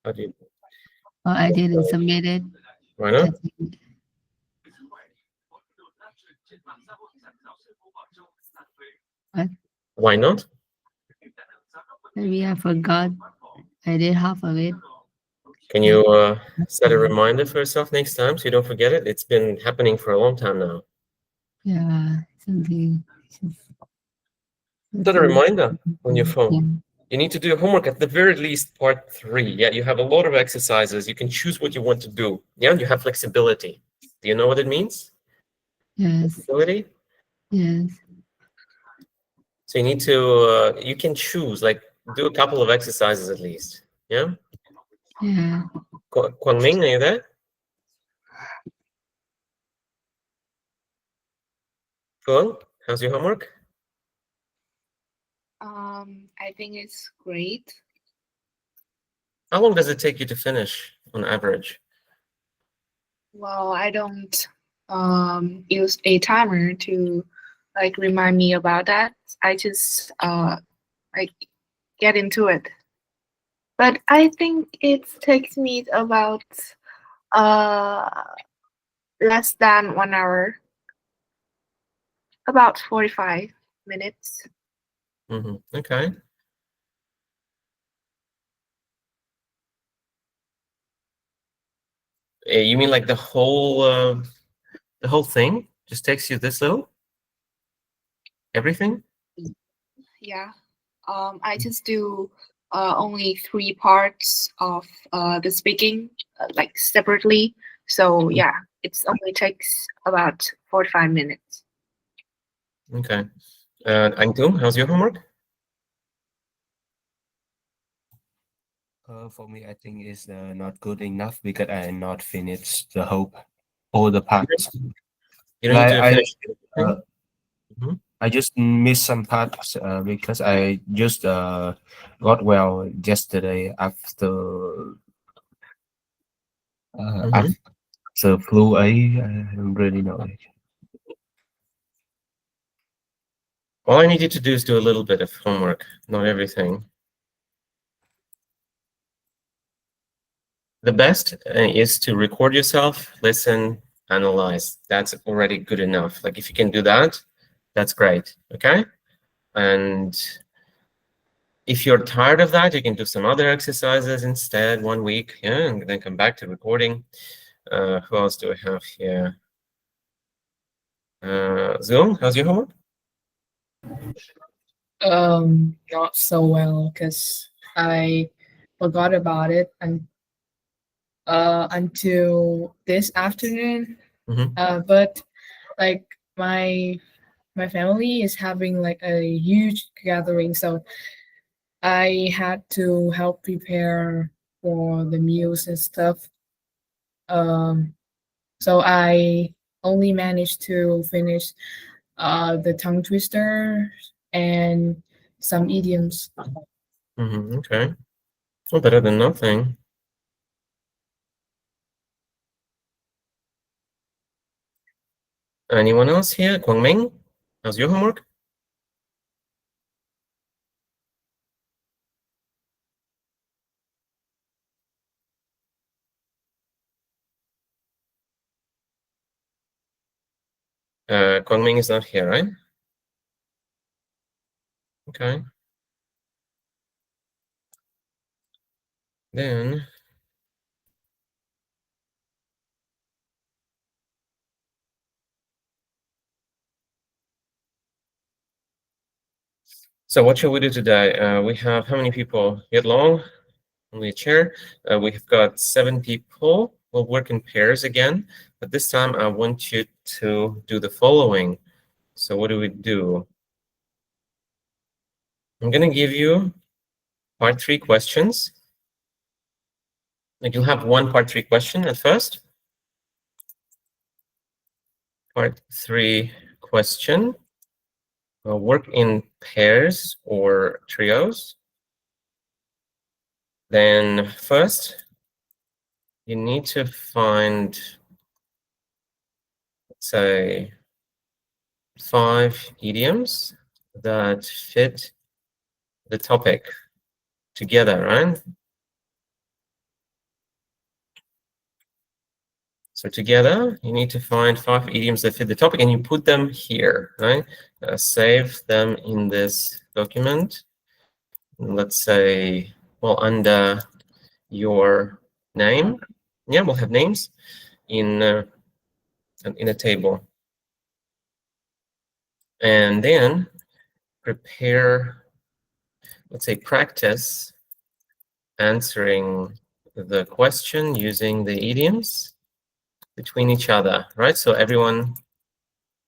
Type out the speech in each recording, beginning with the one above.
How do you? Oh, I didn't submit it. Why not? What? Why not? Maybe I forgot. I did half of it. Can you set a reminder for yourself next time so you don't forget it? It's been happening for a long time now. Yeah, something. Set a reminder on your phone. Yeah. You need to do your homework at the very least part 3. Yeah, you have a lot of exercises. You can choose what you want to do. Yeah, you have flexibility. Do you know what it means? Yes. Flexibility? Yes. So you need to, you can choose, like, do a couple of exercises at least. Yeah? Yeah. Kwang Ming, are you there? Cool. How's your homework? I think it's great. How long does it take you to finish on average? Well, I don't use a timer to like remind me about that. I just like get into it. But I think it takes me about uh less than 1 hour, about 45 minutes. Okay. You mean like the whole thing just takes you this little? Everything? Yeah. I just do only 3 parts of the speaking like separately. So yeah, it's only takes about 45 minutes. Okay. Angtung, how's your homework? For me, I think it's not good enough because I not finished the whole all the parts. You don't need Like to finish uh, everything? Mhm. I just missed some parts because I just got well yesterday Mhm. after flu. I don't really know. All I need you to do is do a little bit of homework, not everything. The best is to record yourself, listen, analyze. That's already good enough. Like if you can do that, that's great. Okay. And if you're tired of that, you can do some other exercises instead 1 week. Yeah, and then come back to recording. Who else do I have here? Zoom, how's your homework? Not so well because I forgot about it until this afternoon. Mhm. But like my family is having like a huge gathering, so I had to help prepare for the meals and stuff. Um, so I only managed to finish the tongue twister and some idioms. Okay. Well, better than nothing. Anyone else here? Kwang Ming, how's your homework? Kwang Ming is not here, right? Okay. Then so what shall we do today? We have how many people? Yet long? Only a chair. We've got 7 people. We'll work in pairs again, but this time I want you to do the following. So what do? I'm gonna give you part 3 questions. Like you'll have one part 3 question at first. Part 3 question. Work in pairs or trios. Then first, you need to find, let's say, 5 idioms that fit the topic together, right? So together, you need to find 5 idioms that fit the topic, and you put them here, right? Save them in this document. Let's say, well, under your name. Yeah, we'll have names in a table. And then prepare, let's say, practice answering the question using the idioms between each other, right? So everyone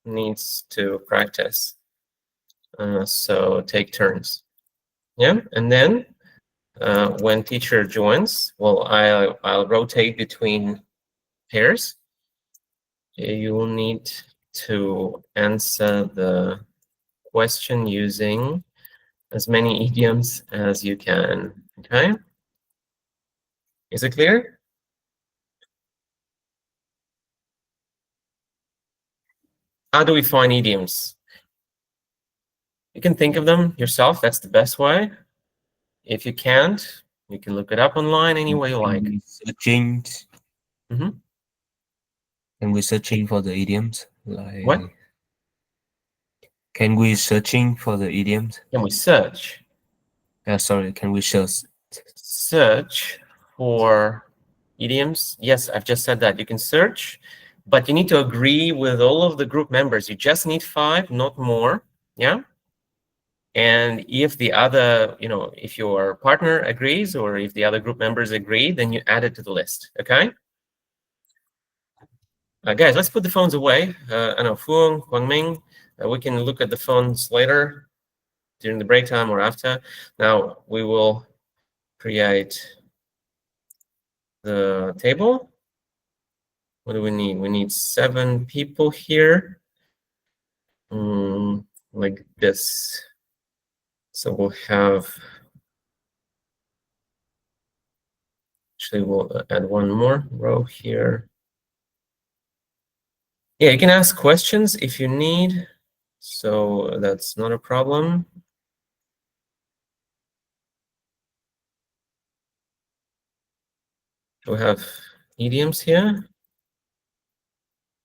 needs to practice. So take turns. Yeah, and then when teacher joins, well, I'll rotate between pairs. You will need to answer the question using as many idioms as you can. Okay, is it clear? How do we find idioms? You can think of them yourself. That's the best way. If you can't, you can look it up online any way you like. Searching. Mhm. Can we searching for the idioms? Like, What? can we searching for the idioms? Can we search? Sorry, can we search? Search for idioms. Yes, I've just said that. You can search, but you need to agree with all of the group members. You just need 5, not more. Yeah. And if the other, if your partner agrees or if the other group members agree, then you add it to the list. Okay. Guys, let's put the phones away. I know Fuong, Guangming, we can look at the phones later during the break time or after. Now we will create the table. What do we need? We need 7 people here, like this. So we'll have, actually we'll add one more row here. Yeah, you can ask questions if you need, so that's not a problem. We have idioms here.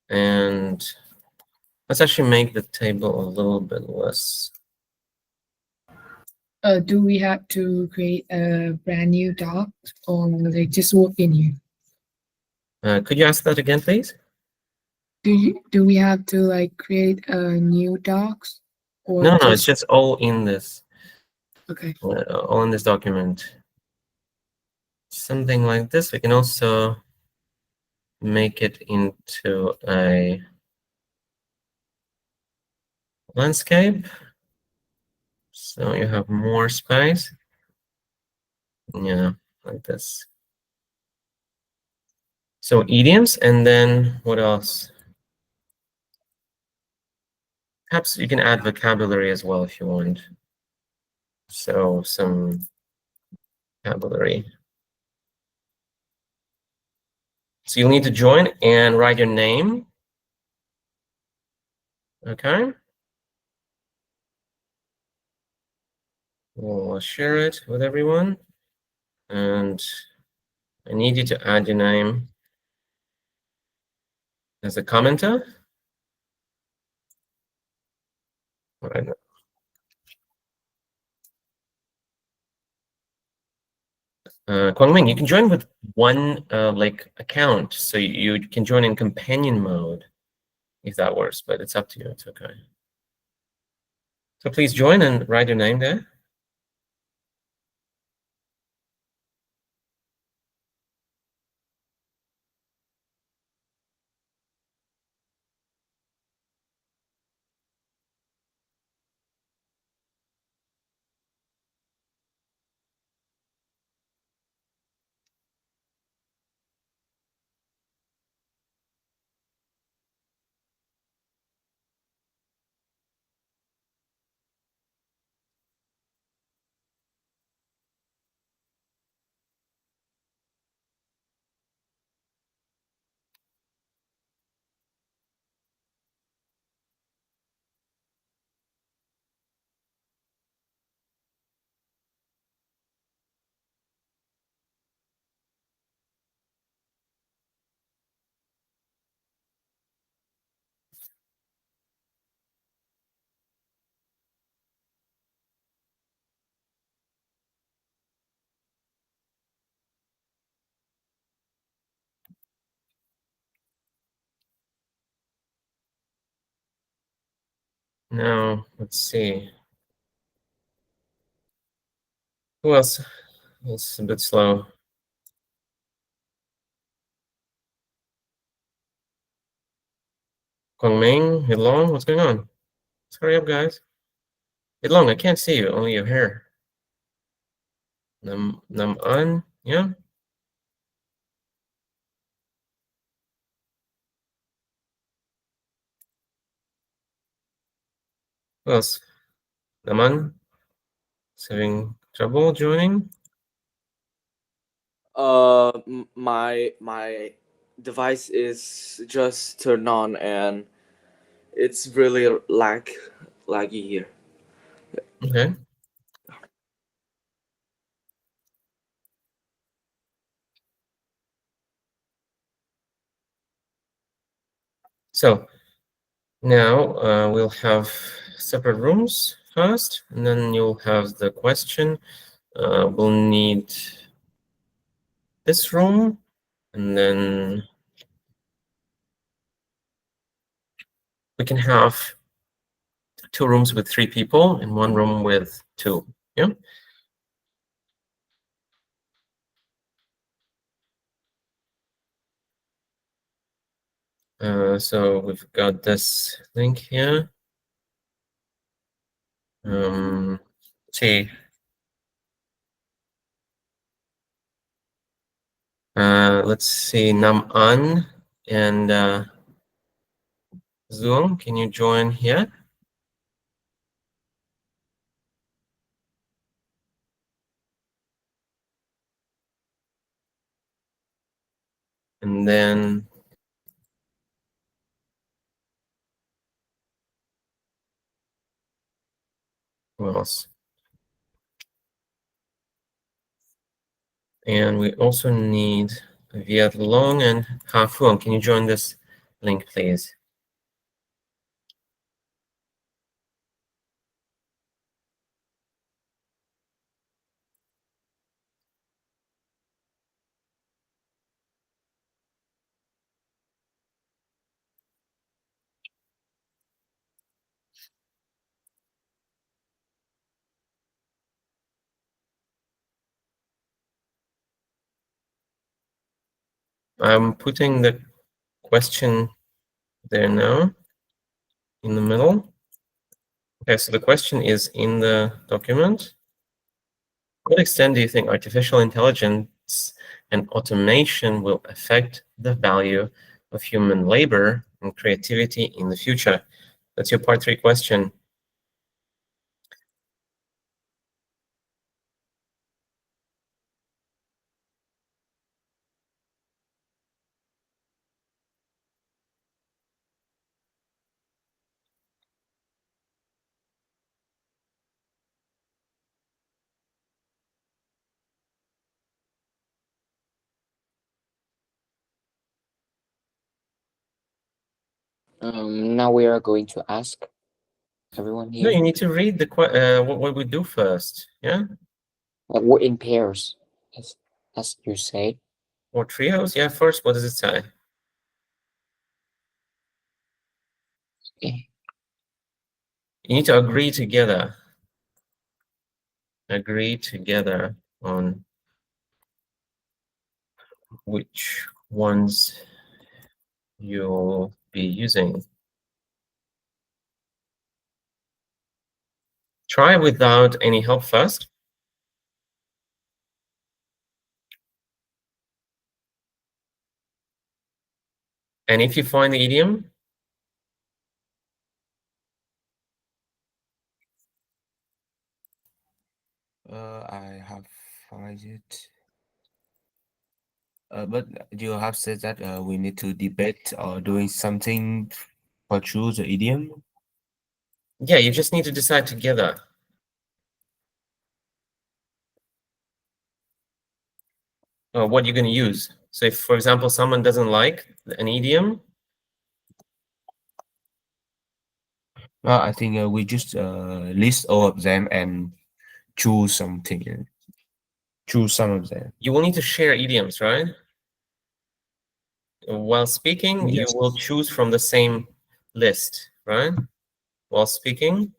And let's actually make the table a little bit less. Do we have to create a brand new doc or like just work in here? Could you ask that again, please? Do we have to like create a new docs or No, it's just all in this. Okay. All in this document. Something like this. We can also make it into a landscape. So you have more space. Yeah, like this. So idioms, and then what else? Perhaps you can add vocabulary as well if you want. So some vocabulary. So you'll need to join and write your name. Okay. We'll share it with everyone. And I need you to add your name as a commenter. All right. Kwangming, you can join with one like account, so you can join in companion mode if that works, but it's up to you. It's okay. So please join and write your name there. Now, let's see. Who else? It's a bit slow. Guangming, Hidlong, what's going on? Let's hurry up, guys. Hidlong, I can't see you, only your hair. Nam An, yeah? Who else? Naman is having trouble joining? My device is just turned on and it's really laggy here. Okay. So now we'll have separate rooms first, and then you'll have the question. We'll need this room, and then we can have 2 rooms with 3 people and 1 room with 2. Yeah. So we've got this link here. See. Let's see, Nam An and Zoom. Can you join here? And then who else? And we also need Viet Long and Ha Phuong. Can you join this link, please? I'm putting the question there now in the middle. Okay, so the question is in the document. To what extent do you think artificial intelligence and automation will affect the value of human labor and creativity in the future? That's your part 3 question. Now we are going to ask everyone No, here. you need to read the what we do first, yeah? We're in pairs, as you said. Or trios, yeah. First, what does it say? Okay. You need to agree together. Agree together on which ones you'll be using. Try without any help first. And if you find the idiom, I have find it. But you have said that we need to debate or doing something for choose the idiom. yeah, you just need to decide together. What you're going to use. So if, for example, someone doesn't like an idiom, Well, I think we just list all of them and choose something. Choose some of them. you will need to share idioms, right? While speaking, Yes. you will choose from the same list, right? while speaking.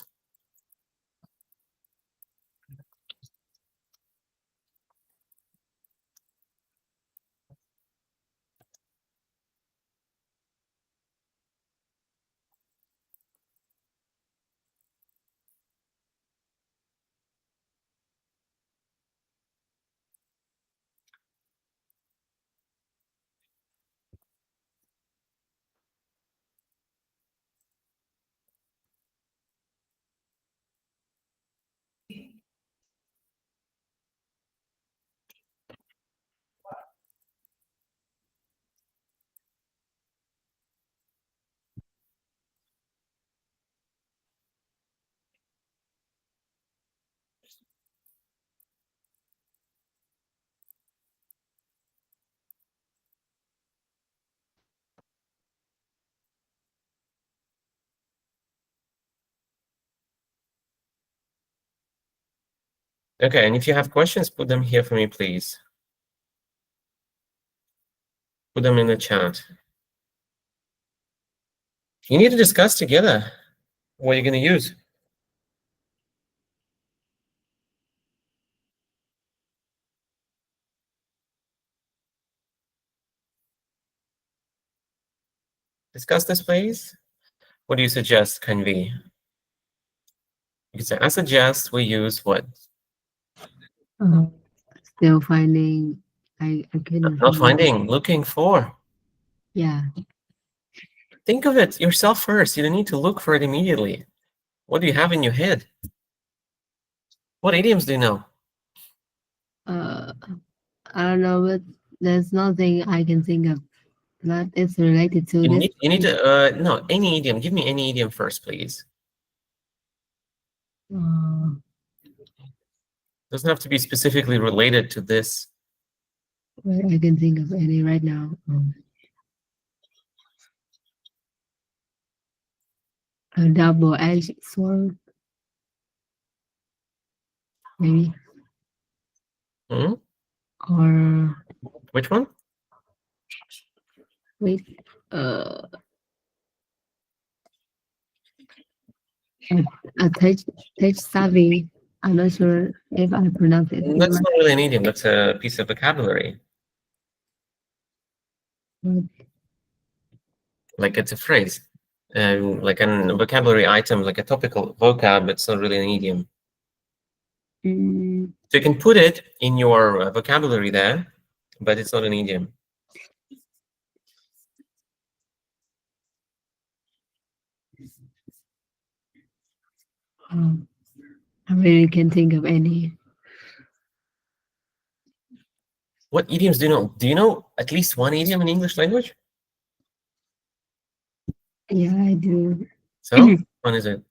Okay, and if you have questions, put them here for me, please. Put them in the chat. You need to discuss together what you're going to use. Discuss this, please. What do you suggest, Kanvi? You can say, I suggest we use what? Still finding. I couldn't. Not finding, looking for. Yeah. Think of it yourself first. You don't need to look for it immediately. What do you have in your head? What idioms do you know? I don't know, but there's nothing I can think of that is related to this. You need to, no, any idiom. Give me any idiom first, please. Doesn't have to be specifically related to this. Well, I can think of any right now. A double-edged sword, maybe. Hmm? Or Which one? wait, a tech savvy. I'm not sure if I pronounce it That's right. not really an idiom. That's a piece of vocabulary. Like it's a phrase. Like a vocabulary item, like a topical vocab. It's not really an idiom. So you can put it in your vocabulary there, but it's not an idiom. I really can't think of any. What idioms do you know? Do you know at least one idiom in English language? Yeah, I do. So, one is it?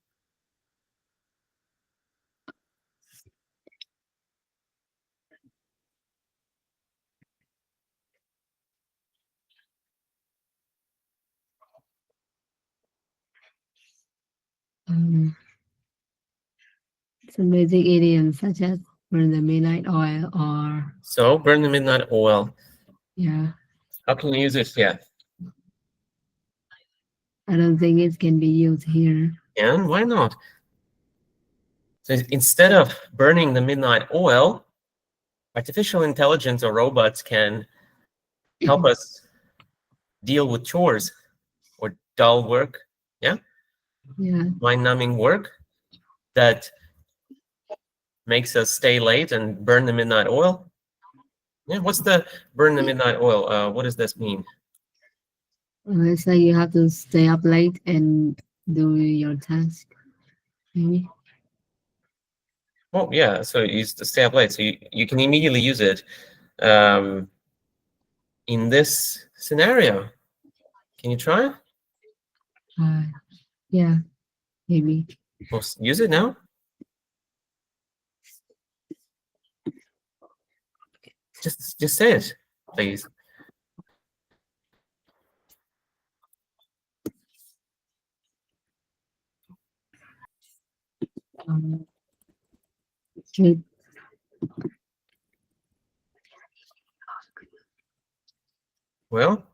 Some basic idioms such as burn the midnight oil or So, burn the midnight oil. yeah. How can you use it? Yeah. I don't think it can be used here. And why not? So instead of burning the midnight oil, artificial intelligence or robots can help us deal with chores or dull work, yeah, mind-numbing work that makes us stay late and burn the midnight oil. Yeah, what's the burn the midnight oil? What does this mean? It's like you have to stay up late and do your task, maybe. Oh, yeah, so you used to stay up late. So you can immediately use it in this scenario. Can you try? Yeah, maybe. Well, use it now. Just say it, please. Okay. Well,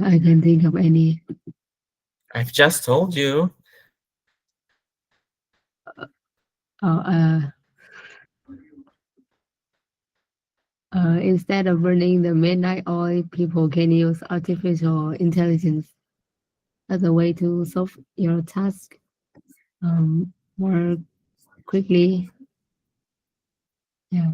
I can think of any. I've just told you. Oh, instead of burning the midnight oil, people can use artificial intelligence as a way to solve your task more quickly. Yeah.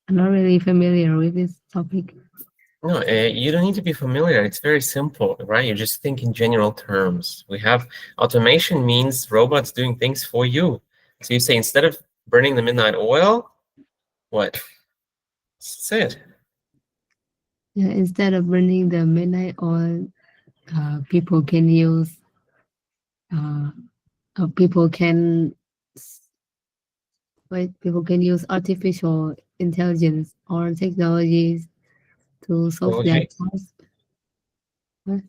I'm not really familiar with this topic. No, you don't need to be familiar. It's very simple, right? You just think in general terms. We have automation means robots doing things for you. So you say instead of burning the midnight oil, what? Say it. Yeah, instead of burning the midnight oil, people can use people can artificial intelligence or technologies to solve their Technology. tasks.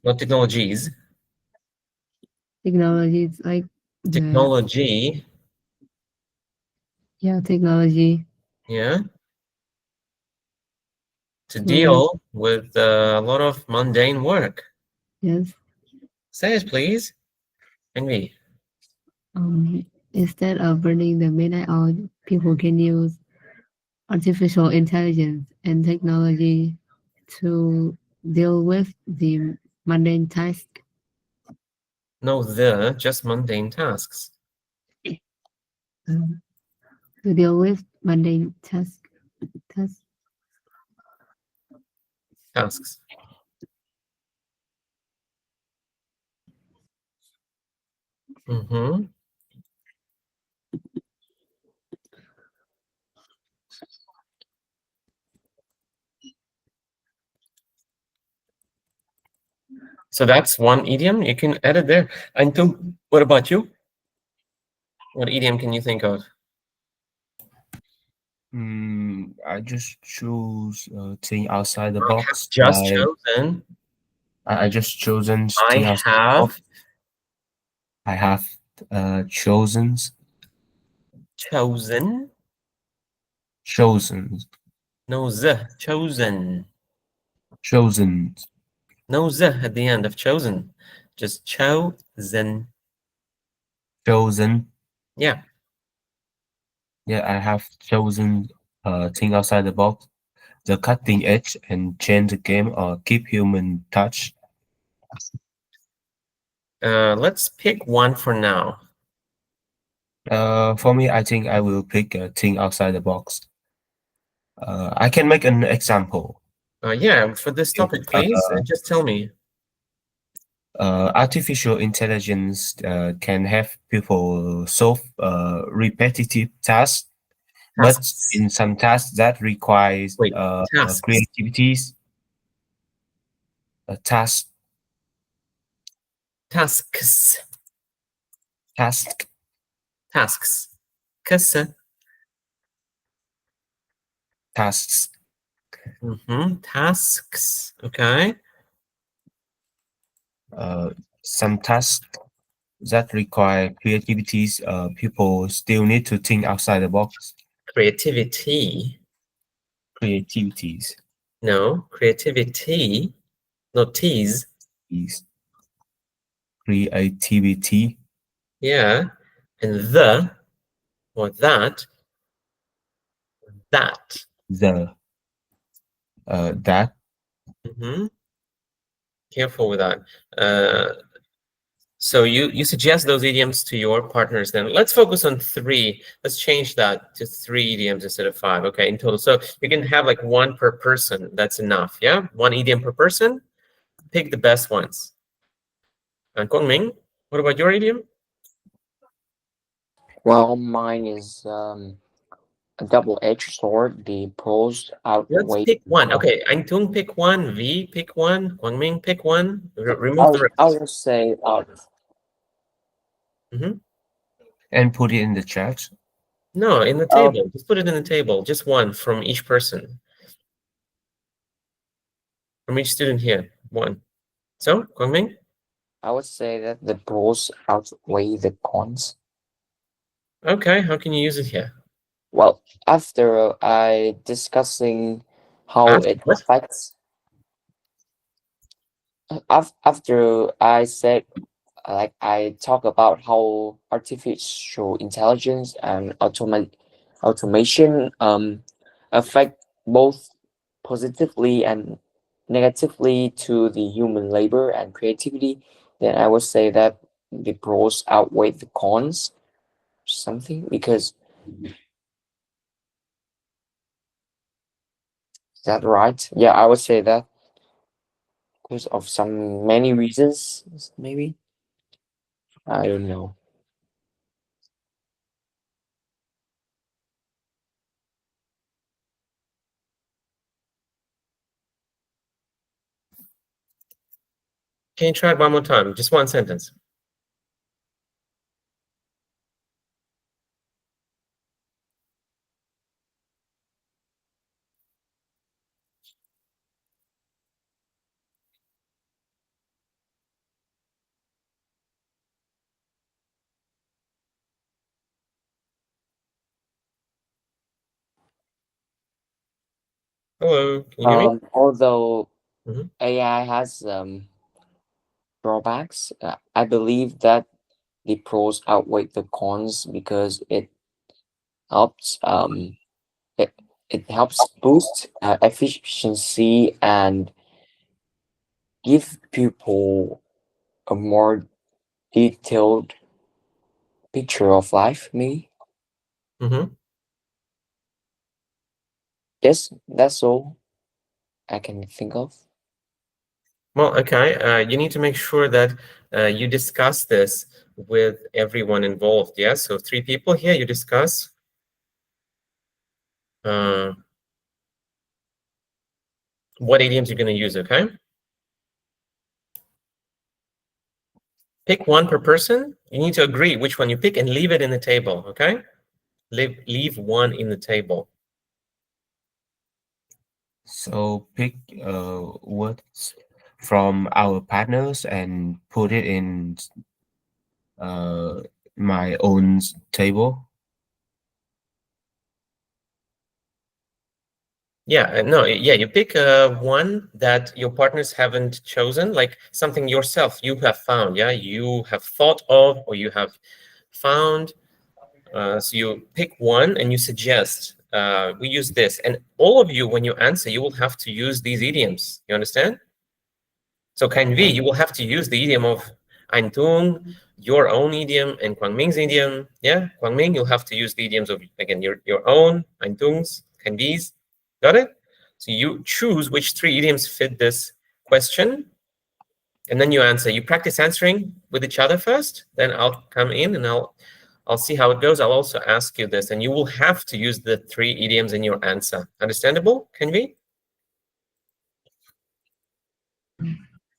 Not technologies. Technologies like Technology. technology. Yeah. To So, deal with a lot of mundane work. yes. Say it, please. Envy. Instead of burning the midnight oil, people can use artificial intelligence and technology to deal with the mundane task. No, just mundane tasks. To deal with mundane tasks. Tasks. Mm-hmm. So that's one idiom. You can add it there. And what about you? What idiom can you think of? I just choose think outside the I have box. just chosen. I just chosen I think outside the box. have I have chosen no z, chosen. chosen No z at the end of chosen. Just chosen. chosen. Yeah. Yeah, I have chosen think outside the box, the cutting edge, and change the game or keep human touch. Let's pick one for now. For me, I think I will pick think outside the box. I can make an example. Yeah, for this topic, please. Just tell me. Artificial intelligence can have people solve repetitive tasks, but Tasks. in some tasks that requires Wait, tasks. creativities, task, Tasks. task, Tasks. Kısa. tasks. Tasks. Okay. Some tasks that require creativities, people still need to think outside the box. Creativity. Creativities No, creativity. No, tease. is creativity. Yeah. And or that. The that Careful with that. So you suggest those idioms to your partners. Then let's focus on 3. Let's change that to 3 idioms instead of 5. Okay, in total. So you can have like 1 per person. That's enough. Yeah, 1 idiom per person. Pick the best ones. And Guangming, what about your idiom? Well, mine is a double-edged sword. The pros Let's outweigh. pick 1. Okay, Antung pick 1. V pick 1. Guangming pick 1. Remove the I rest. will say and put it in the chat. No, in the table. Just put it in the table. Just 1 from each person. From each student here. 1. So, Guangming? I would say that the pros outweigh the cons. Okay, how can you use it here? Well, after I discussing how Ask it what? affects, after I said, like I talk about how artificial intelligence and automation affect both positively and negatively to the human labor and creativity, then I would say that the pros outweigh the cons, something, because is that right? Yeah, I would say that because of some many reasons, maybe. I don't know. Can you try it one more time? Just one sentence. Hello, can you hear me? Although Mhm. AI has drawbacks, I believe that the pros outweigh the cons because helps um it, it helps boost efficiency and give people a more detailed picture of life. Maybe Mm-hmm. yes, that's all I can think of. Well, okay. You need to make sure that you discuss this with everyone involved. Yeah. So 3 people here. You discuss what idioms you're going to use. Okay. Pick one per person. You need to agree which one you pick and leave it in the table. Okay. Leave one in the table. So pick words from our partners and put it in uh, my own table. Yeah, no, yeah, you pick one that your partners haven't chosen, like something yourself you have found, yeah, you have thought of or you have found. So you pick one and you suggest, we use this. And all of you, when you answer, you will have to use these idioms. You understand? So Kanvi, you will have to use the idiom of Antung, your own idiom, and Kwangming's idiom. Yeah, Kwangming, you'll have to use the idioms of, again, your own, Antung's, Kanvi's. Got it? So you choose which 3 idioms fit this question, and then you answer. You practice answering with each other first, then I'll come in and I'll see how it goes. I'll also ask you this, and you will have to use the 3 idioms in your answer. Understandable, Kanvi?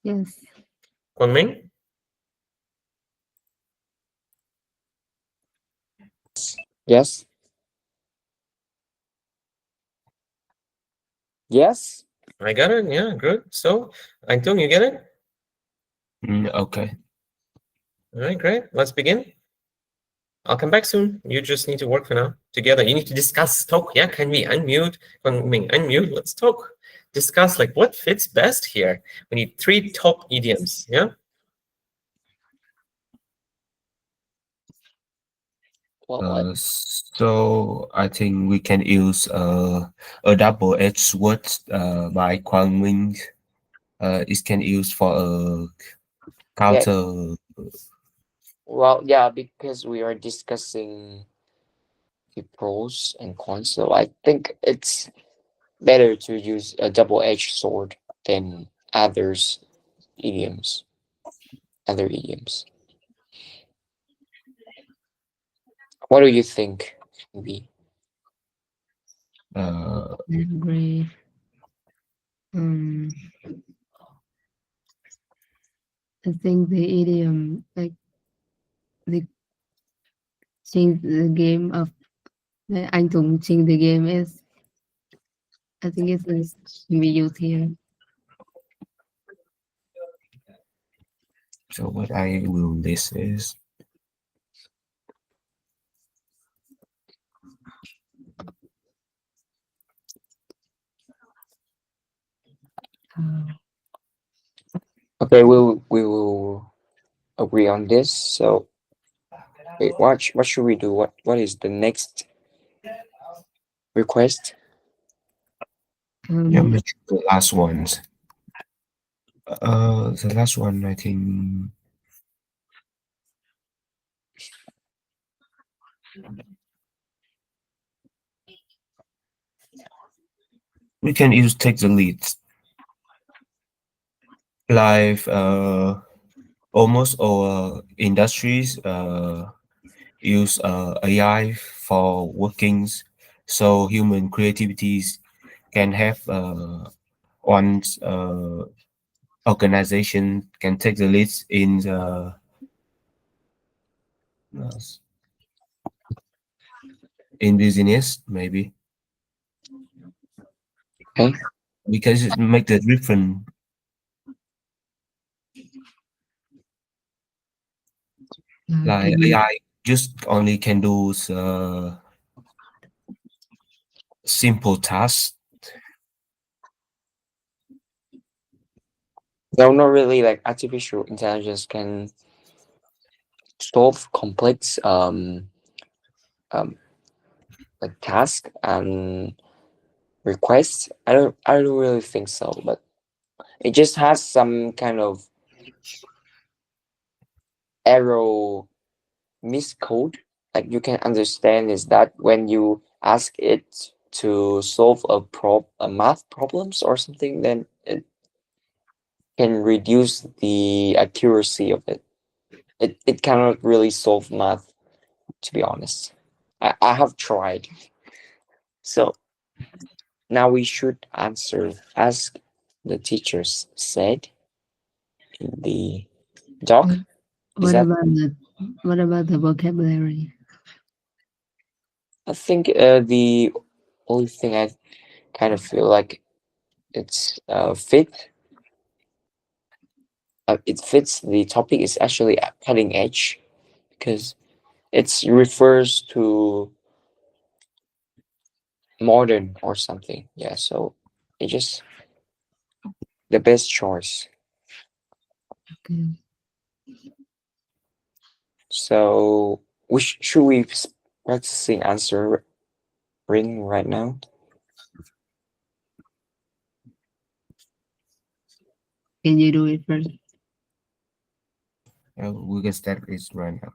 Yes. Kwangming? Yes. Yes. I got it. Yeah, good. So, Antung, you get it? Okay. All right, great. Let's begin. I'll come back soon. You just need to work for now together. You need to discuss, talk. Yeah, can we unmute? Kwangming, unmute. Let's talk. Discuss like what fits best here. We need 3 top idioms. Yeah. Well, So I think we can use a double-edged word by Quang Minh. It can use for a yeah. counter. Well, yeah, because we are discussing the pros and cons, so I think it's better to use a double-edged sword than idioms, other idioms. What do you think, maybe? Uh, I agree. I think the idiom, like the change the game of the anh Tùng change the game is, I think it's can be used here. so what I will list is Okay, we will agree on this. So wait, what should we do? What is the next request? Yeah, Um, but the last ones. The last one, I think we can use take the lead. Like almost all industries use AI for workings, so human creativities can have one's organization can take the lead in the uh, in business maybe Okay. because it make the difference. Like can AI just only can do simple tasks. No, not really. Like artificial intelligence can solve complex um like task and requests. I don't really think so, but it just has some kind of error miscode. Like you can understand is that when you ask it to solve a math problems or something, then it can reduce the accuracy of it. It cannot really solve math, to be honest. I have tried. So now we should answer as the teachers said in the doc. Is what that about the vocabulary? I think the only thing I kind of feel like it's it fits the topic is actually a cutting edge because it refers to modern or something. Yeah, so it just the best choice. Okay. So should we practicing answering right now? Can you do it first? We can start this right now.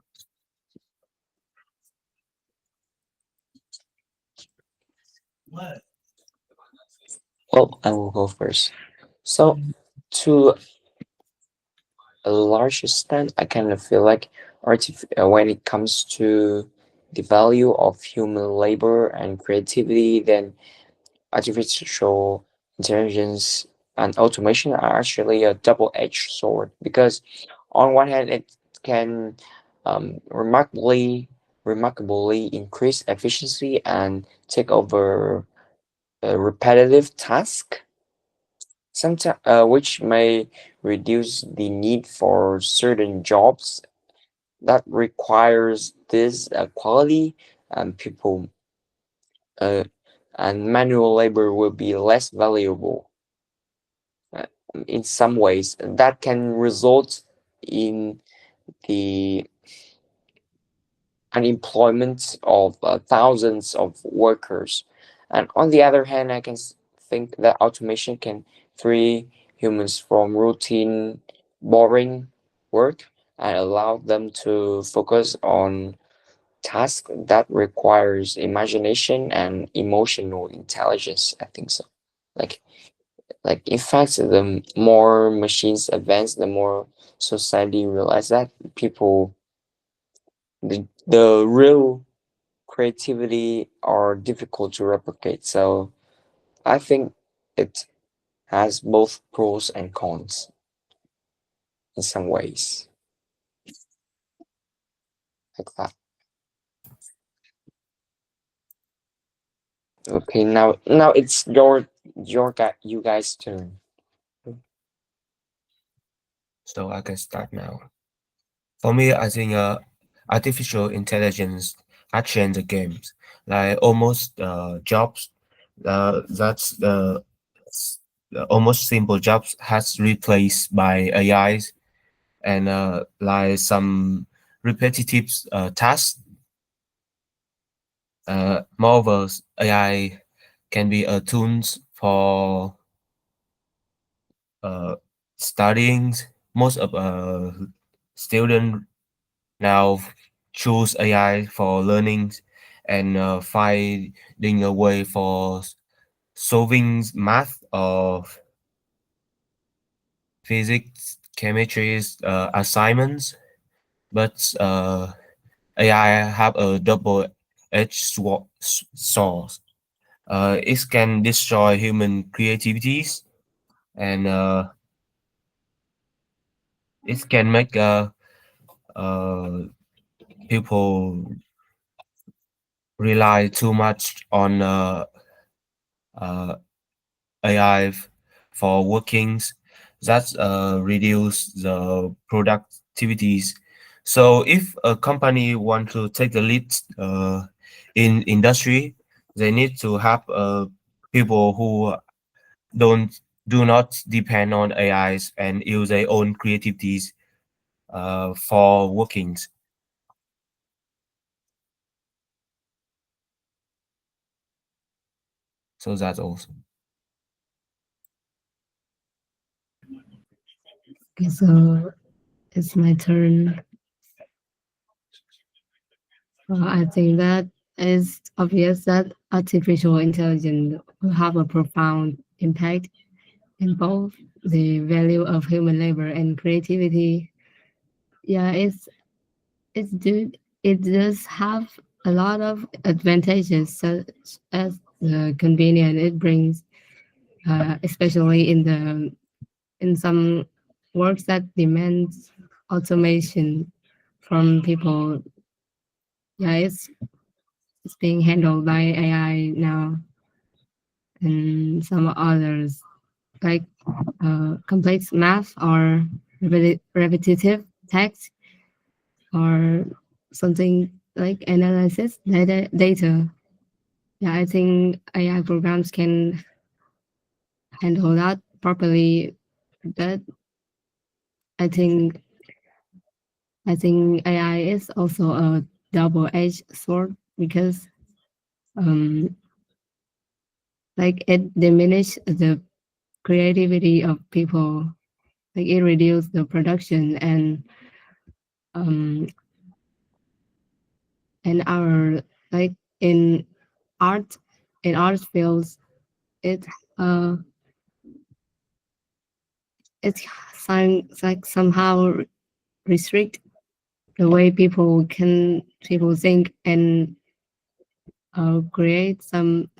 Well, I will go first. So to a large extent, I kind of feel like when it comes to the value of human labor and creativity, then artificial intelligence and automation are actually a double-edged sword because on one hand it can remarkably increase efficiency and take over a repetitive task, sometimes which may reduce the need for certain jobs that requires this quality and people uh, and manual labor will be less valuable uh, in some ways that can result in the unemployment of thousands of workers. And on the other hand, I can think that automation can free humans from routine, boring work and allow them to focus on tasks that requires imagination and emotional intelligence. I think so. Like in fact, the more machines advance, the more society realize that people the real creativity are difficult to replicate. So I think it has both pros and cons in some ways. Like that. Okay, now it's you guys' turn. So I can start now. For me, I think artificial intelligence has changed the games. Like almost jobs that's almost simple jobs has replaced by AIs, and like some repetitive tasks. Moreover, AI can be a tools for uh, studying. Most of students now choose AI for learning and finding a way for solving math or physics, chemistry assignments. But AI have a double-edged sword. It can destroy human creativities, and it can make uh, people rely too much on uh, AI for workings. That reduce the productivities. So if a company want to take the lead in industry, they need to have people who don't do not depend on AIs and use their own creativities for workings. So that's awesome. Okay, so it's my turn. I think that it's obvious that artificial intelligence will have a profound impact in both the value of human labor and creativity. Yeah, it does have a lot of advantages, such as the convenience it brings, especially in some works that demands automation from people. Yeah, it's being handled by AI now, and some others like complex math or repetitive text or something like analysis data. Yeah, I think AI programs can handle that properly, but I think I think AI is also a double-edged sword because um like it diminish the creativity of people, like it reduce the production um and our like in art in art fields it uh it like somehow restrict the way people think and create some.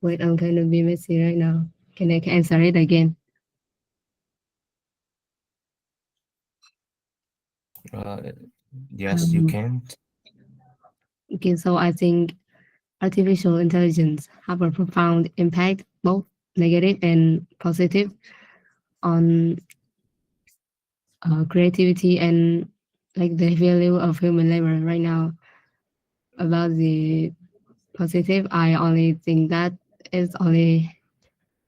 Wait, I'm gonna be messy right now. Can I answer it again? Uh, yes, you Um, can. okay, so I think artificial intelligence have a profound impact, both negative and positive, on creativity and like the value of human labor right now. About the positive, I only think that it's only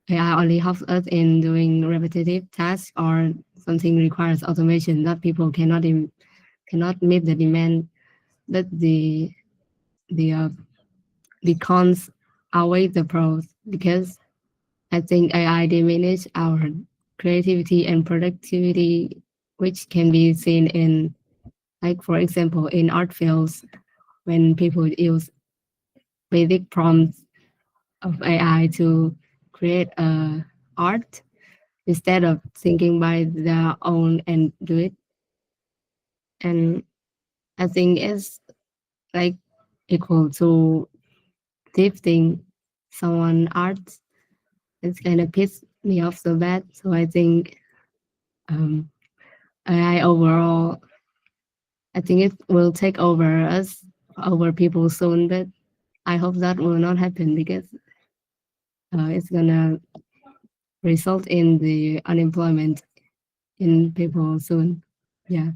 AI only helps us in doing repetitive tasks or something requires automation that people cannot meet the demand. But the uh, the cons outweigh the pros because I think AI diminish our creativity and productivity, which can be seen in, like for example, in art fields when people use basic prompts of AI to create art instead of thinking by their own and do it. And I think it's like equal to gifting someone art. It's kind of pissed me off so bad. So I think um, AI overall, I think it will take over us, over people soon. But I hope that will not happen because it's gonna result in the unemployment in people soon. Yeah.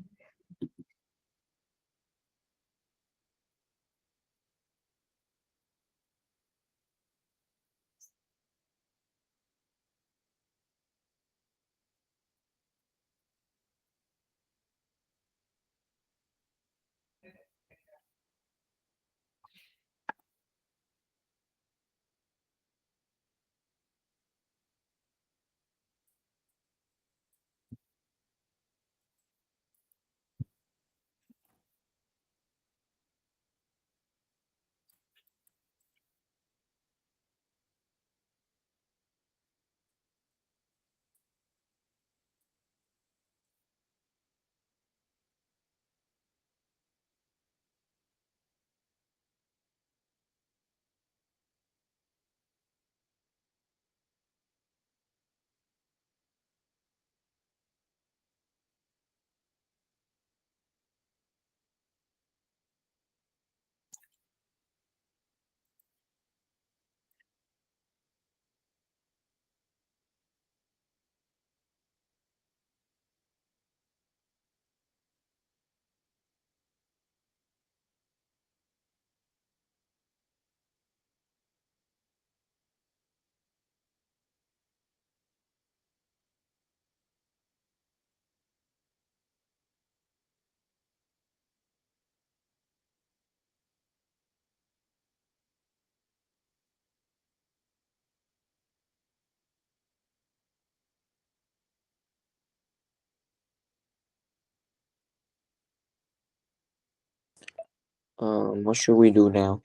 What should we do now?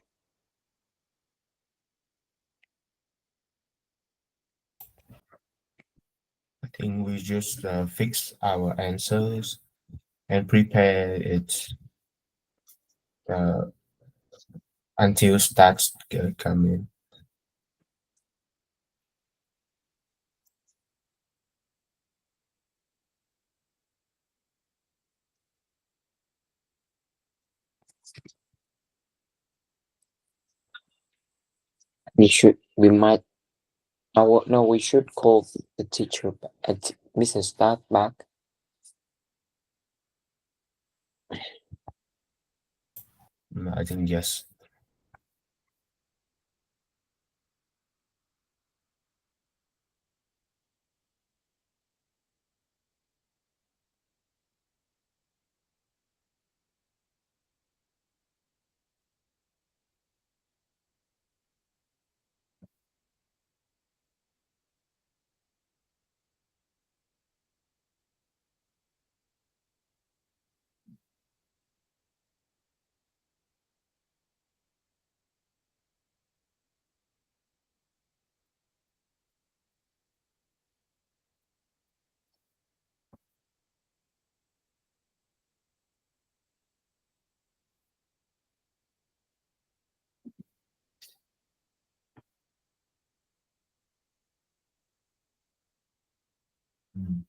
I think we just fix our answers and prepare it uh, until stats come in. We might. No, we should call the teacher at Mr. Stark back. I think yes. Mm.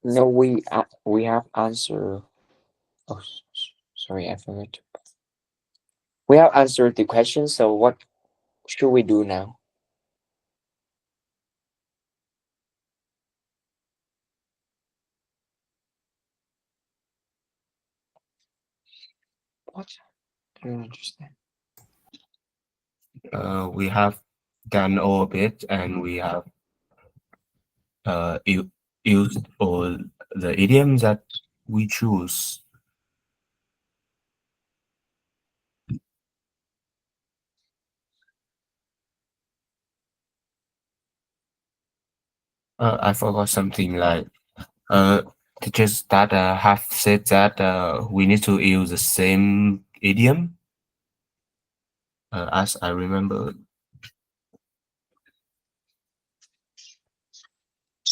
No, we have answer. Oh, sorry, I forgot. We have answered the question. So what should we do now? What? I don't understand. We have done all of it, and we have used all the idioms that we choose. I forgot something like teachers that have said that we need to use the same idiom. As I remember,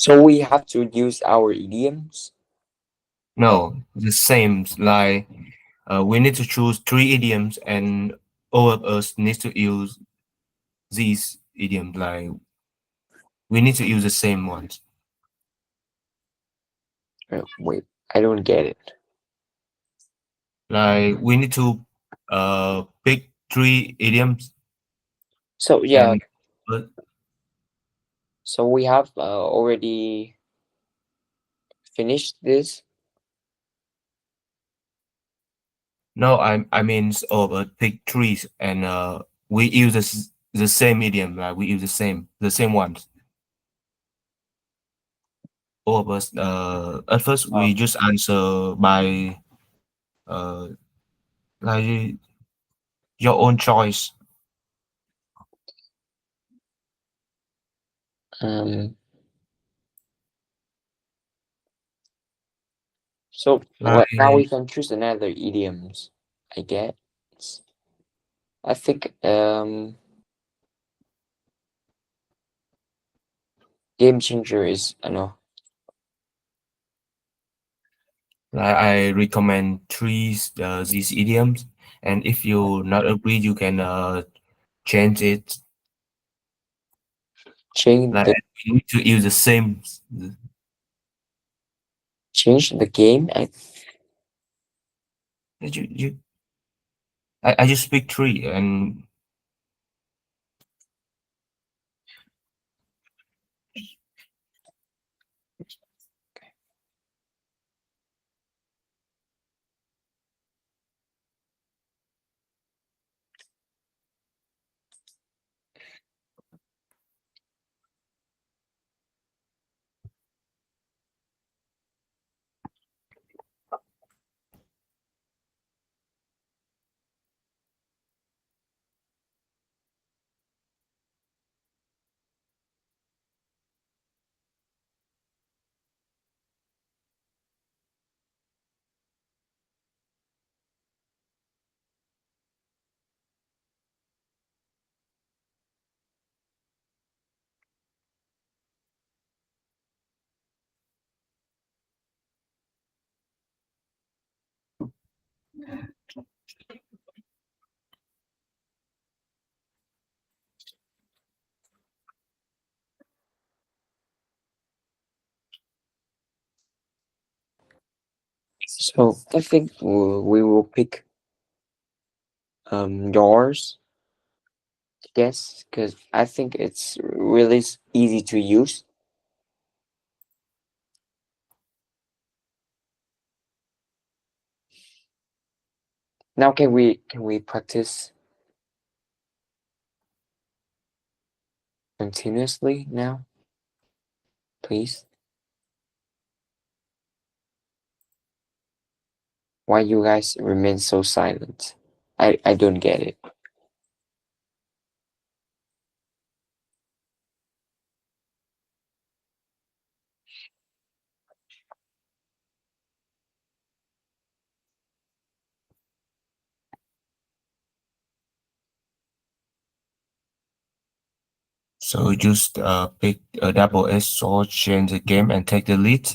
So we have to use our idioms. no, the same. Like we need to choose 3 idioms, and all of us need to use these idioms. Like we need to use the same ones. Wait, I don't get it. Like we need to pick 3 idioms, So yeah, and so we have already finished this. no, I mean all of us pick 3, and we use the same idiom. Like we use the same ones. All of us. At first we just answer by like your own choice. Um. So Like now we can choose another idioms, I guess. I think game changer is I know. I recommend these idioms, and if you not agree, you can change it. Change Like the you need to use the same. change the game. You I just speak three and So I think we will pick yours. Yes, because I think it's really easy to use. Now can we practice continuously now, please? Why you guys remain so silent? I don't get it. so just pick a double edged sword, change the game, and take the lead.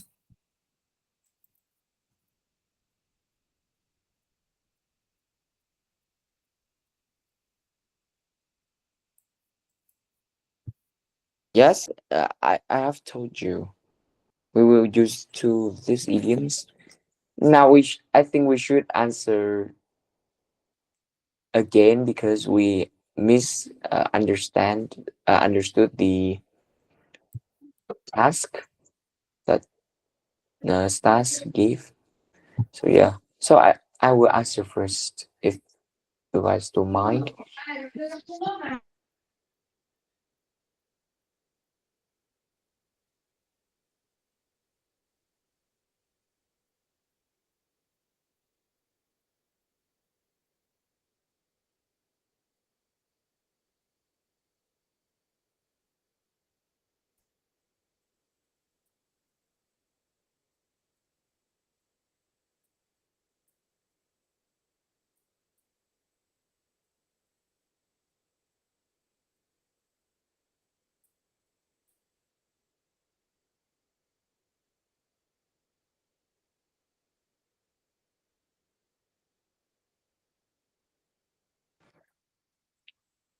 Yes, I have told you we will use two of these idioms. Now I think we should answer again because we understood the task that Stas gave. So yeah. So I will answer first if you guys don't mind.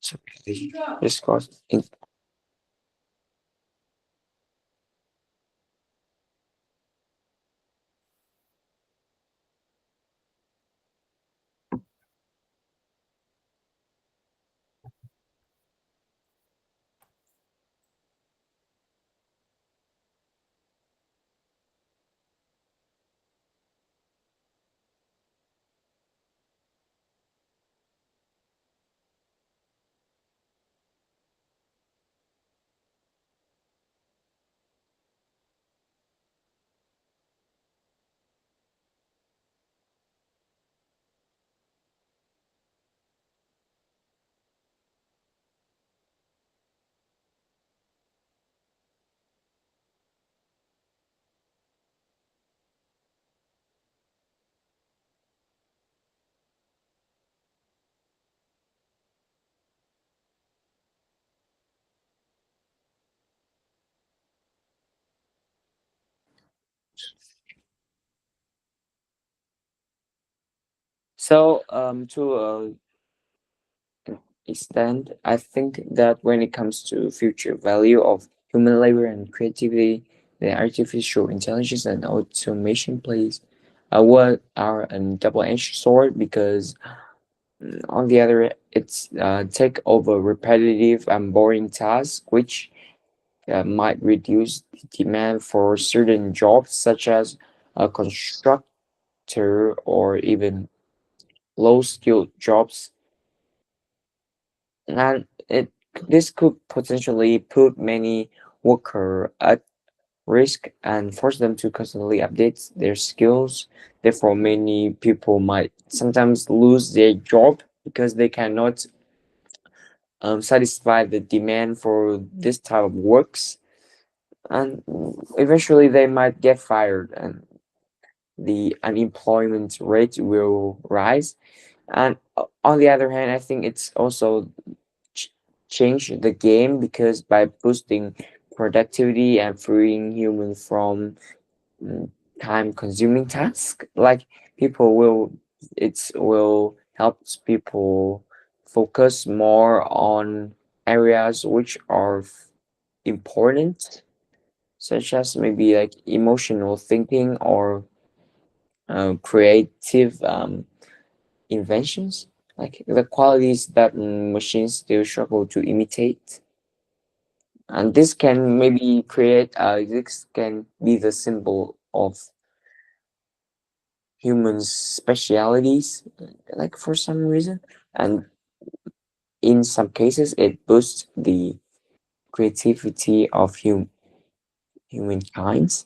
So this goes in. So to an extent, I think that when it comes to future value of human labor and creativity, the artificial intelligence and automation plays what are a double-edged sword because on the other it's take over repetitive and boring tasks which might reduce the demand for certain jobs such as a constructor or even low skilled jobs, and this could potentially put many workers at risk and force them to constantly update their skills. Therefore, many people might sometimes lose their job because they cannot satisfy the demand for this type of works, and eventually they might get fired, and the unemployment rate will rise. And on the other hand, I think it's also change the game because by boosting productivity and freeing humans from time consuming tasks, like people will it will help people focus more on areas which are important, such as maybe like emotional thinking or creative inventions, like the qualities that machines still struggle to imitate. And this can maybe create, this can be the symbol of human specialities, like for some reason. And in some cases, it boosts the creativity of humankind.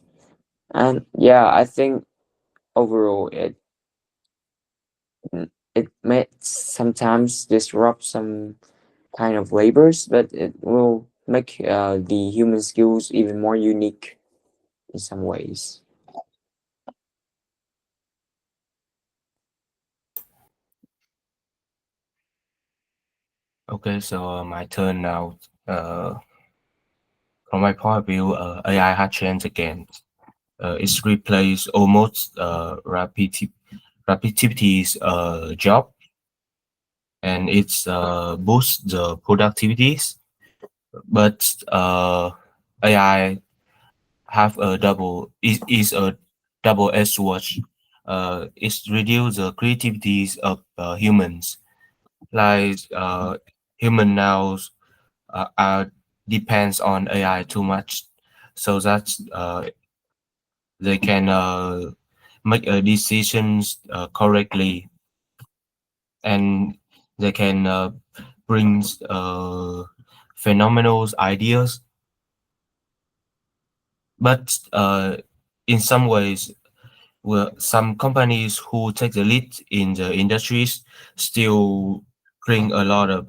And yeah, I think overall it may sometimes disrupt some kind of labors, but it will make the human skills even more unique in some ways. Okay, so my turn now. From my point of view, AI has changed again. It's replaced almost repetitivity's job, and it's boosts the productivities. But AI have a is a double-edged sword. It's reduce the creativities of humans. Like human now depends on AI too much, so that they can make decisions correctly, and they can bring phenomenal ideas. But in some ways, well, some companies who take the lead in the industries still bring a lot of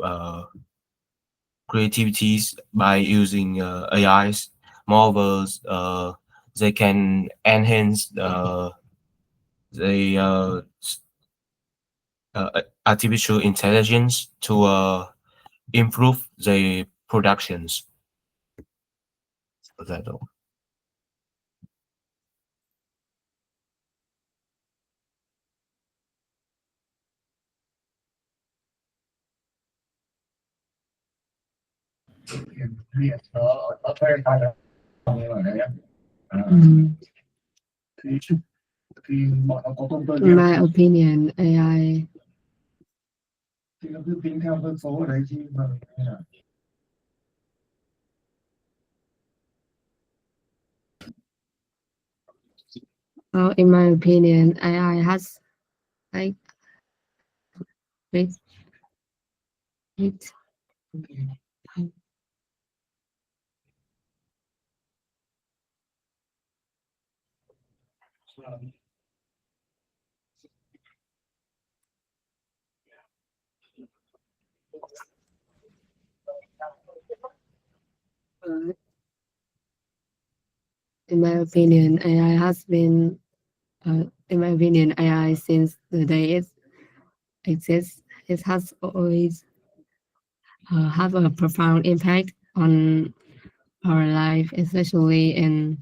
creativities by using AIs. Moreover, they can enhance the artificial intelligence to improve the productions. So that's all. Mm. In my opinion, AI well, in my opinion, AI has like great, great uh, in my opinion, AI has been in my opinion, AI since the day it exists, it has always have a profound impact on our life, especially in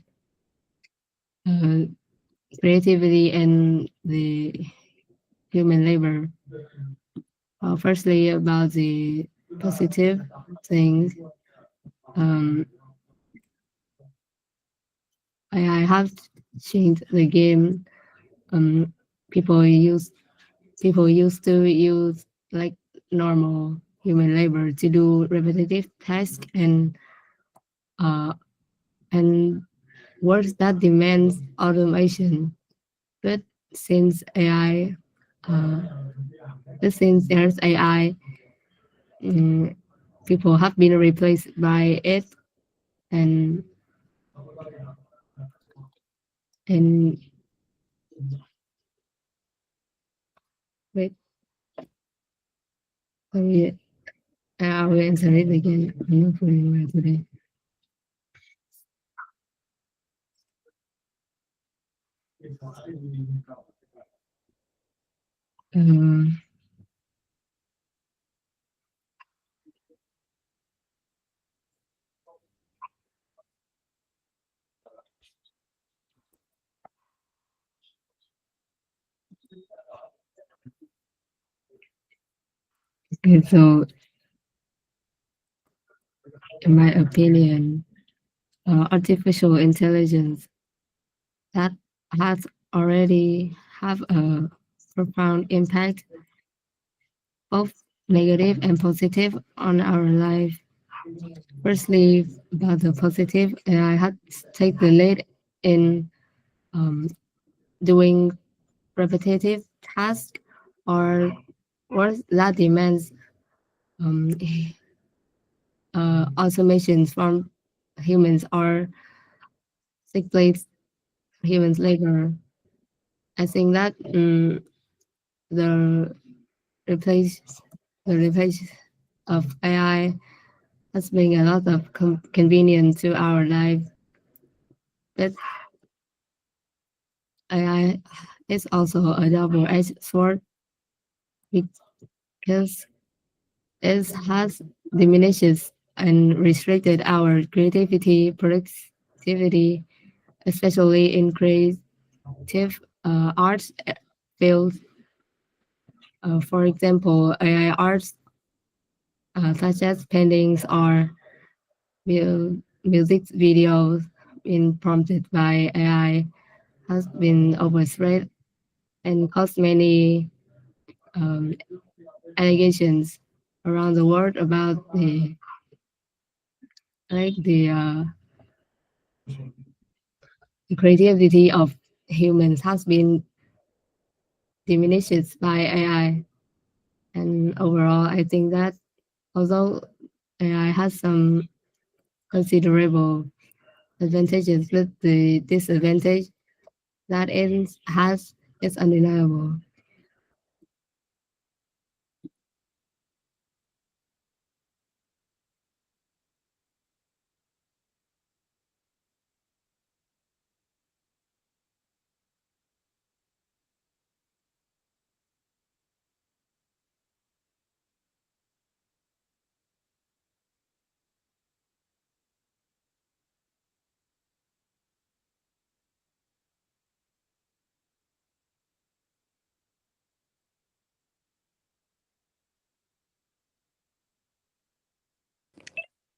uh, creativity and the human labor. Firstly, about the positive things, um, I have changed the game. Um, people use people used to use like normal human labor to do repetitive tasks uh, and works that demands automation. But since AI, uh, but since there's AI, mm, people have been replaced by it, and and wait, sorry, I will answer it again. I'm not feeling well today. Um, okay, so in my opinion, artificial intelligence that has already have a profound impact, both negative and positive, on our life. Firstly, about the positive, I had to take the lead in um, doing repetitive tasks or work that demands um, automations from humans or take place humans labor. I think that the replace the replace of AI has been a lot of convenience to our life, but AI is also a double-edged sword because it has diminishes and restricted our creativity, productivity, especially in creative arts fields. For example, AI arts such as paintings or music videos being prompted by AI has been overspread and caused many um, allegations around the world about the the creativity of humans has been diminished by AI. And overall, I think that although AI has some considerable advantages, but the disadvantage that it has is undeniable.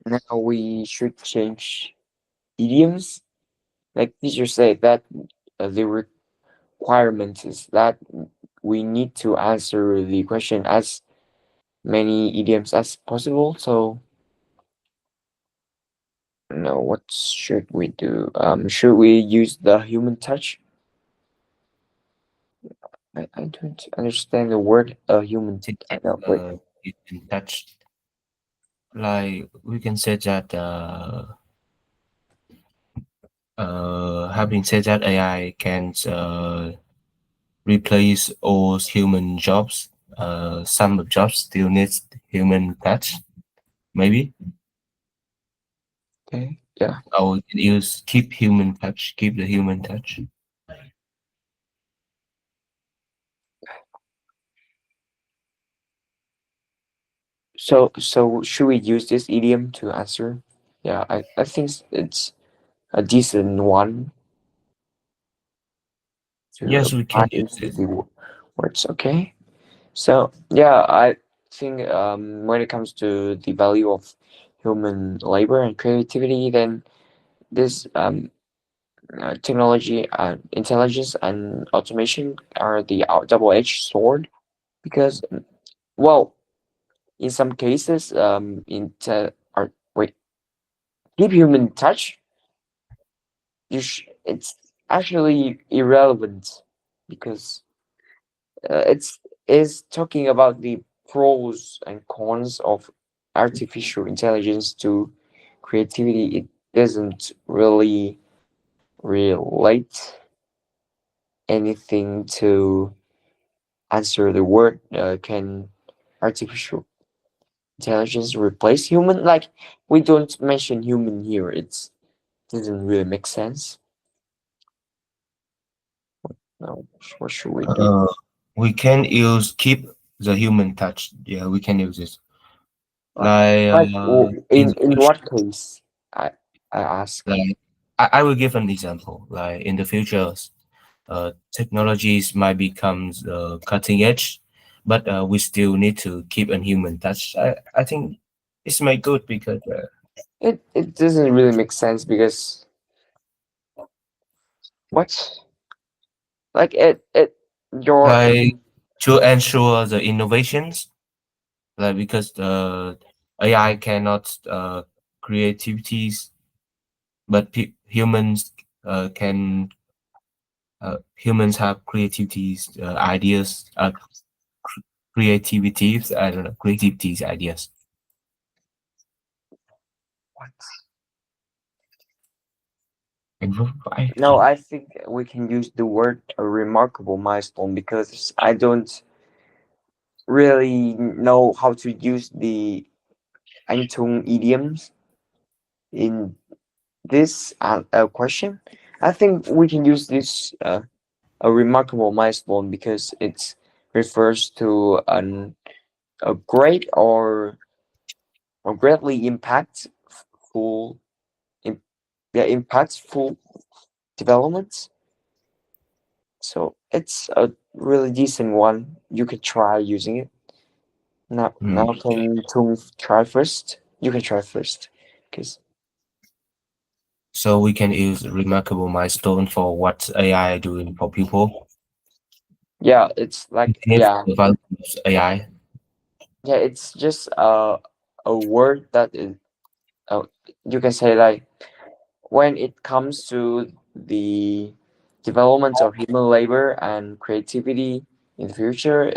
Now we should change idioms. Like teacher said that the requirement is that we need to answer the question as many idioms as possible. So no, what should we do? Should we use the human touch? I don't understand the word human. No, wait. You can touch, like we can say that having said that AI can replace all human jobs. Some of jobs still needs human touch, maybe. Okay, yeah. Or use keep human touch, keep the human touch. So should we use this idiom to answer? Yeah, I think it's a decent one to Yes, we apply can use into it. the words. Okay. So yeah, I think when it comes to the value of human labor and creativity, then this technology, intelligence, and automation are the double-edged sword because, well, in some cases, keep human touch. It's actually irrelevant because it's is talking about the pros and cons of artificial intelligence to creativity. It doesn't really relate anything to answer the word, can artificial intelligence replace human? Like, we don't mention human here. It doesn't really make sense. No, what should we do? We can use keep the human touch. Yeah, we can use this. Like, Like in in what case? I I ask. like I will give an example. Like in the future, technologies might become cutting edge, but we still need to keep a human touch. I think it's my good because It doesn't really make sense because what? Like it your like to ensure the innovations, like because the AI cannot creativities, but humans can humans have creativities, ideas, creativities. I don't know, creativities, ideas. what? I No, I think we can use the word a remarkable milestone because I don't really know how to use the Antung idioms in this question. I think we can use this a remarkable milestone because it refers to a great or greatly impactful im- yeah, impactful development. So it's a really decent one. You could try using it. Now can Tung try first? You can try first, because So we can use remarkable milestone for what AI doing for people. yeah, it's like If the value of AI. yeah, it's just a word that is uh, you can say like when it comes to the development of human labor and creativity in the future,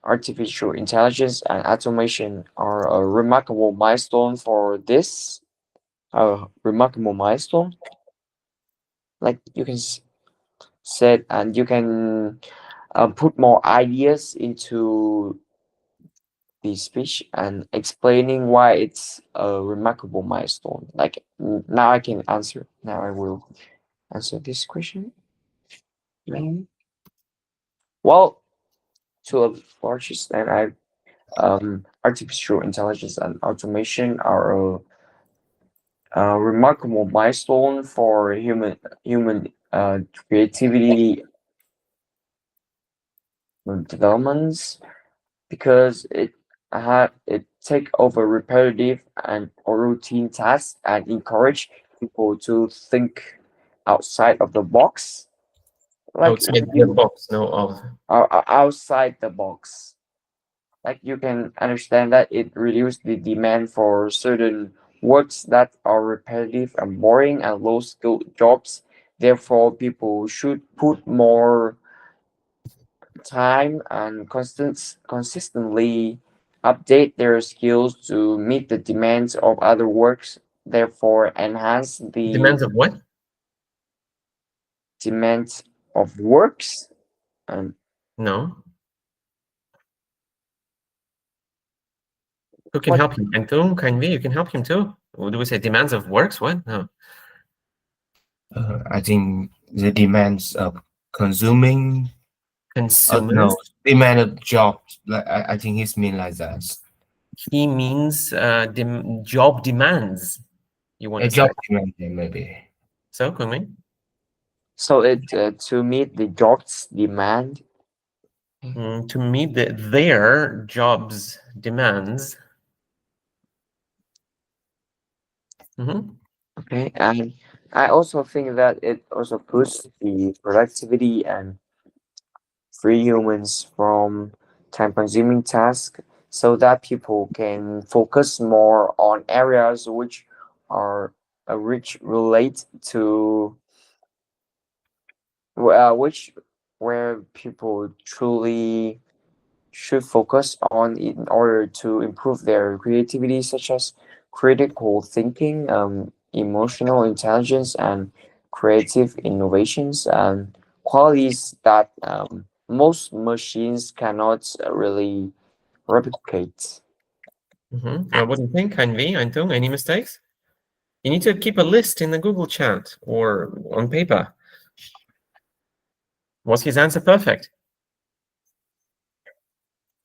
artificial intelligence and automation are a remarkable milestone for this. A remarkable milestone, like you can said, and you can put more ideas into the speech and explaining why it's a remarkable milestone. Like now I can answer. Now I will answer this question. Well, to a large extent, artificial intelligence and automation are a remarkable milestone for human creativity developments because it take over repetitive and or routine tasks and encourage people to think outside of the box. Like Outside the you box, no of. are outside the box. Like you can understand that it reduces the demand for certain works that are repetitive and boring and low skill jobs. Therefore, people should put more time and consistently update their skills to meet the demands of other works, therefore enhance the Demands of what? demands of works and No. Who can what help him? Antung, can we? You can help him too. What do we say? Demands of works? What? No. I think the demands of consuming. Consumers. No, demand of jobs. Like I think he's mean like that. He means job demands. You want A to say? job demand maybe. So, Kumi? so it to meet the jobs demand to meet their jobs demands. Okay, and I also think that it also boosts the productivity and free humans from time-consuming tasks so that people can focus more on areas which are which relate to which where people truly should focus on in order to improve their creativity, such as critical thinking, emotional intelligence, and creative innovations, and qualities that most machines cannot really replicate. What do you think, Hanvi, Antung? Any mistakes? You need to keep a list in the Google chat or on paper. Was his answer perfect?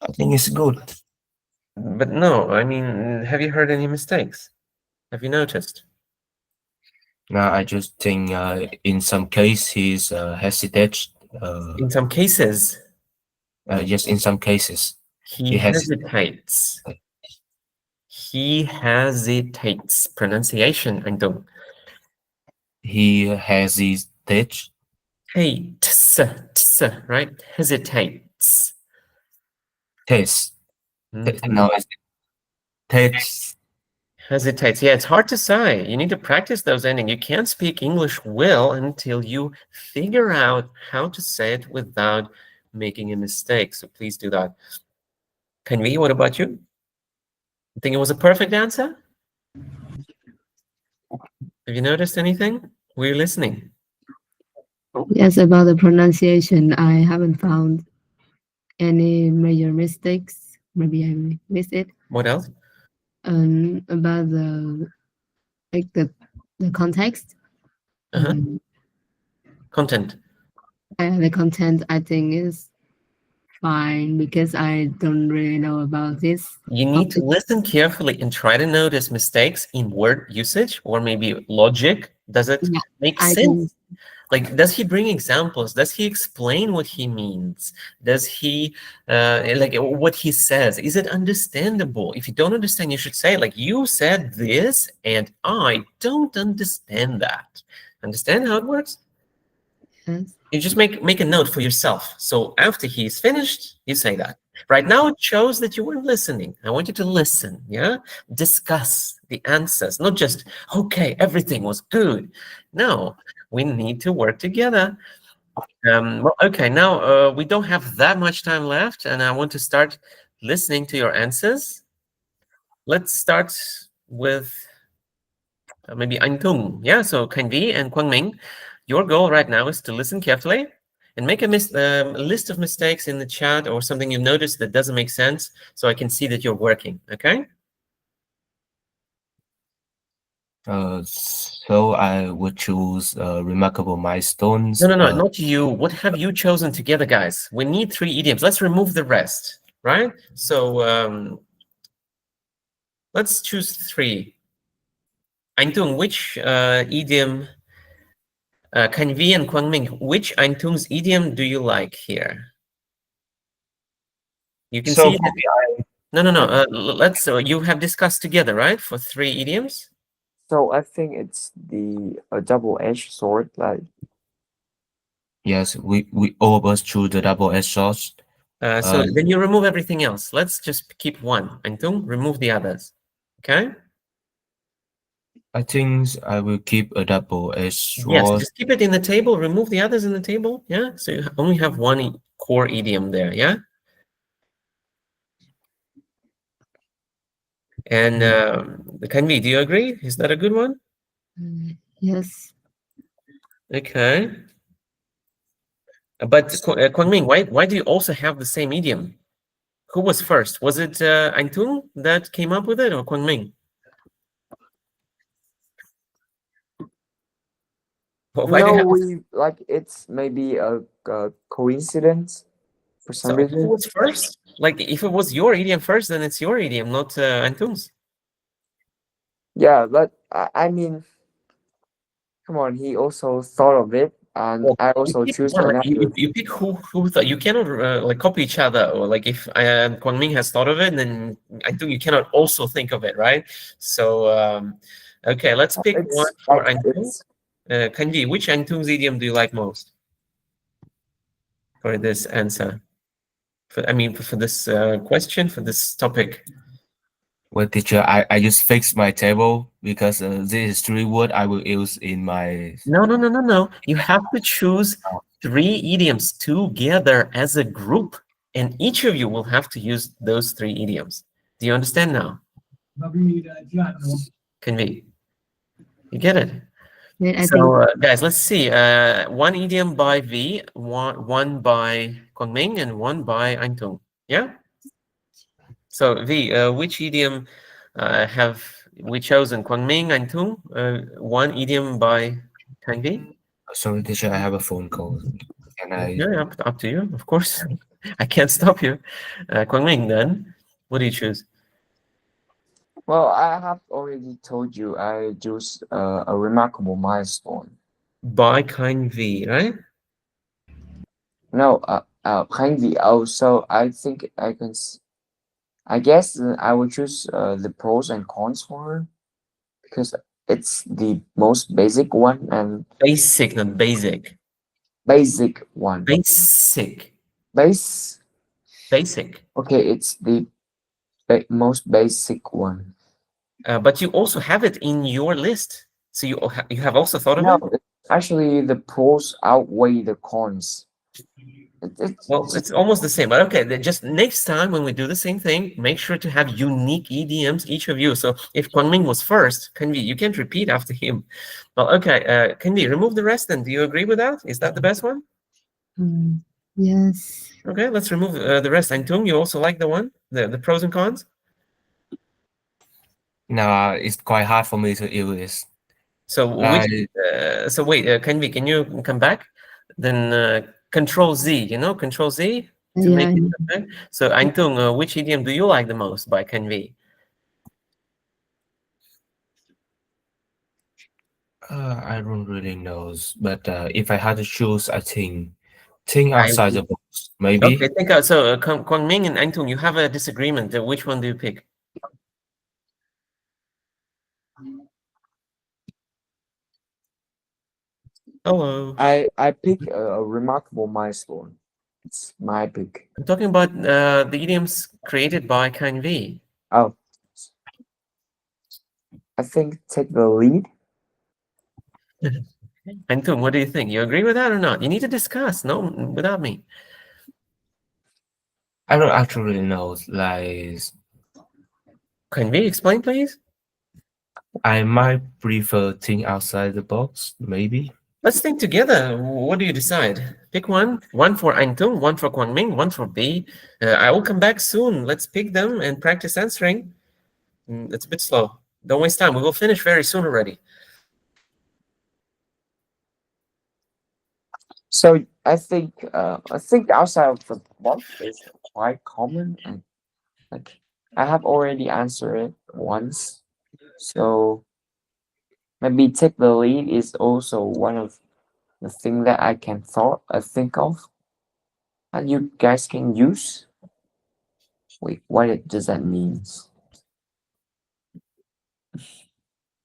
I think it's good. But no, I mean, have you heard any mistakes? Have you noticed? Now I just think in some case he's hesitate. In some cases, Yes, in some cases he hesitates. He hesitates. Pronunciation, Antung. he hesitates. Hates, right? Hesitates. Taste. No, it's takes. Hesitates. Yeah, it's hard to say. You need to practice those endings. You can't speak English well until you figure out how to say it without making a mistake. So please do that. Kanvi, what about you? You think it was a perfect answer? Have you noticed anything? Were you listening? Yes, about the pronunciation, I haven't found any major mistakes. Maybe I missed it. What else? About the context. Content. The content I think is fine because I don't really know about this. You need to listen carefully and try to notice mistakes in word usage or maybe logic. Does it make sense? Like, does he bring examples? Does he explain what he means? Does he, like, what he says? Is it understandable? If you don't understand, you should say, like, you said this, and I don't understand that. Understand how it works? Yes. You just make a note for yourself. So after he's finished, you say that. Right now, it shows that you were listening. I want you to listen, yeah? Discuss the answers, not just, okay, everything was good. No, we need to work together. Well, okay, now we don't have that much time left, and I want to start listening to your answers. Let's start with maybe Antung. Yeah, so Kanvi and Kwangming, your goal right now is to listen carefully and make a list of mistakes in the chat or something you've noticed that doesn't make sense so I can see that you're working, okay? So I would choose remarkable milestones. No, not you. What have you chosen together, guys? We need 3 idioms. Let's remove the rest, right? So let's choose 3. Antung, which idiom, Kanvi and Kwangming, which Antung's idiom do you like here? You can see. No. Let's. You have discussed together, right, for 3 idioms. So I think it's the double-edged sword, like. Yes, we all of us choose the double-edged sword. So then you remove everything else. Let's just keep one. Antung, remove the others. Okay. I think I will keep a double-edged sword. Yes, just keep it in the table. Remove the others in the table. Yeah. So you only have one core idiom there. Yeah. And Kanvi, do you agree? Is that a good one? Yes. Okay. But Kwangming, why do you also have the same idiom? Who was first? Was it Antung that came up with it or Kwangming? Like it's maybe a coincidence for some reason. Who was first? Like if it was your idiom first, then it's your idiom, not Antung's. Yeah, but I mean, come on, he also thought of it and Well, I also you pick choose one, like, another. you pick who thought. You cannot like copy each other, or like if Kwang Ming has thought of it, then I think you cannot also think of it, right? So okay, let's pick one It's for like Antung. it's Kanji, which Antung's idiom do you like most for this answer? I mean, for this question, for this topic. Well, teacher, I just fixed my table because this is three word I will use in my. No. You have to choose 3 idioms together as a group, and each of you will have to use those 3 idioms. Do you understand now? Convey. You get it? Then I think So, guys, let's see. One idiom by V, one by Kwangming, and one by Antung. Yeah? So, V, which idiom have we chosen? Kwangming, Antung? One idiom by Kanvi? Sorry, teacher, I have a phone call. Can I? Yeah, up to you, of course. I can't stop you. Kwangming, then, what do you choose? well, I have already told you I choose a remarkable milestone. By kind V, right? No, kindly. Also, I think I guess I will choose the pros and cons for her because it's the most basic one and Basic, not basic. basic one. Basic. Base. Basic. Okay, it's the most basic one. But you also have it in your list. So you have also thought of No, it? actually, the pros outweigh the cons. Well, it's almost the same, but okay, then just next time when we do the same thing, make sure to have unique idioms, each of you. So if Kwangming was first, Kanvi, you can't repeat after him. Well, okay, Kanvi, remove the rest then. Do you agree with that? Is that the best one? yes. Okay, let's remove the rest. Antung, you also like the one? The pros and cons? No, it's quite hard for me to use this. So I so wait, Kanvi, can you come back? Then Control Z, Control Z to Yeah, make it come back. So Antung, which idiom do you like the most by Kanvi? I don't really know, but if I had to choose, I think outside the box, maybe. Okay, think out. So Kwang Ming and Antung, you have a disagreement. Which one do you pick? Hello. I pick a remarkable milestone. It's my pick. I'm talking about the idioms created by Kind V. Oh, I think take the lead. Antung, what do you think? You agree with that or not? You need to discuss. No, without me. I don't actually know. Like, Kind V, explain, please. I might prefer think outside the box, maybe. Let's think together. What do you decide? Pick one. One for Antung, one for Kwang Ming, one for V. I will come back soon. Let's pick them and practice answering. It's a bit slow. Don't waste time. We will finish very soon already. So I think outside of the box is quite common and like I have already answered it once. So maybe take the lead is also one of the thing that I can think of and you guys can use. Wait, what does that mean?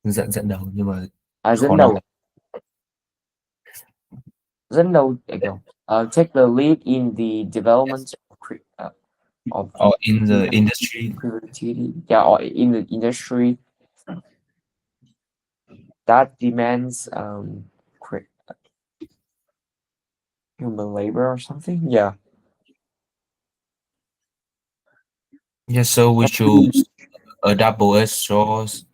Dẫn đầu nhưng mà Dẫn khó đầu. nói. Dẫn đầu. Take the lead in the development of Or in the industry. creativity. Yeah, or in the industry that demands human labor or something. Yeah. Yeah, so we choose a double S source.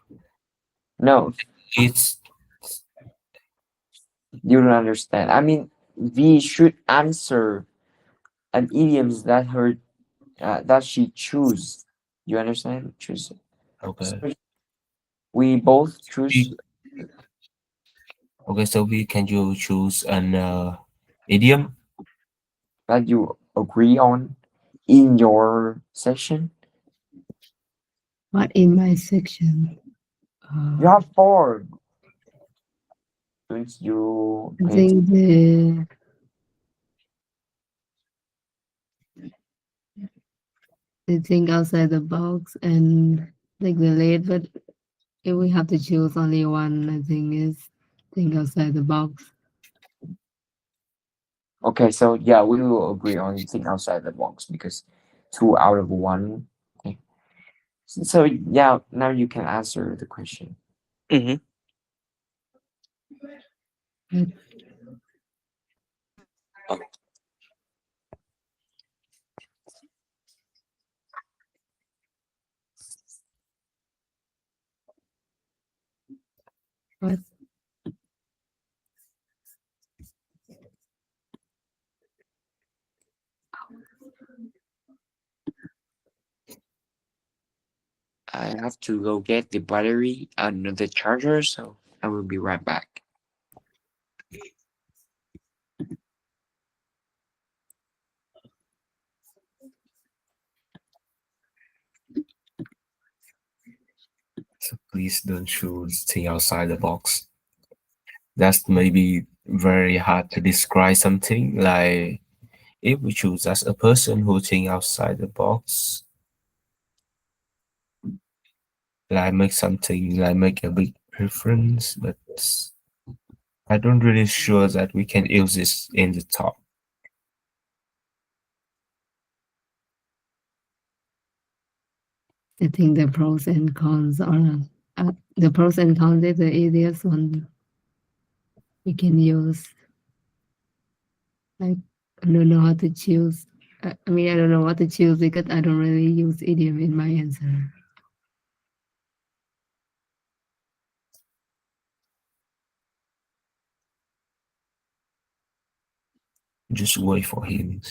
No, It's you don't understand. I mean, we should answer an idioms that that she choose. You understand? Choose. okay. So we both choose Okay, so can you choose an idiom? that you agree on in your section. What in my section? You have 4. Could you I think the think outside the box and like relate, but if we have to choose only one, I think is think outside the box. Okay, so yeah, we will agree on think outside the box because 2 out of 1. Okay. So yeah, now you can answer the question. Mm-hmm. But I have to go get the battery and the charger, so I will be right back. So please don't choose think outside the box. That's maybe very hard to describe something. Like if we choose as a person who think outside the box, like make something like make a big difference, but I don't really sure that we can use this in the top. I think the pros and cons are the pros and cons is the easiest one we can use. Like I don't know how to choose. I mean, I don't know what to choose because I don't really use idiom in my answer. Just wait for him.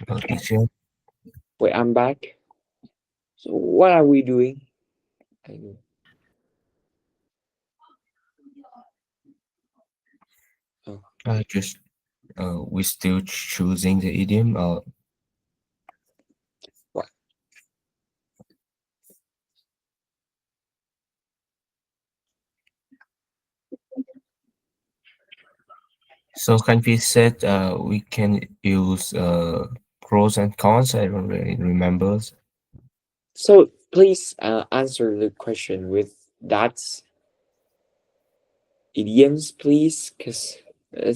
Teacher. Wait, I'm back. So what are we doing? I- Oh, Just we still choosing the idiom. what? So Kanfi said we can use pros and cons. I don't really remember. So please answer the question with that idioms, please, because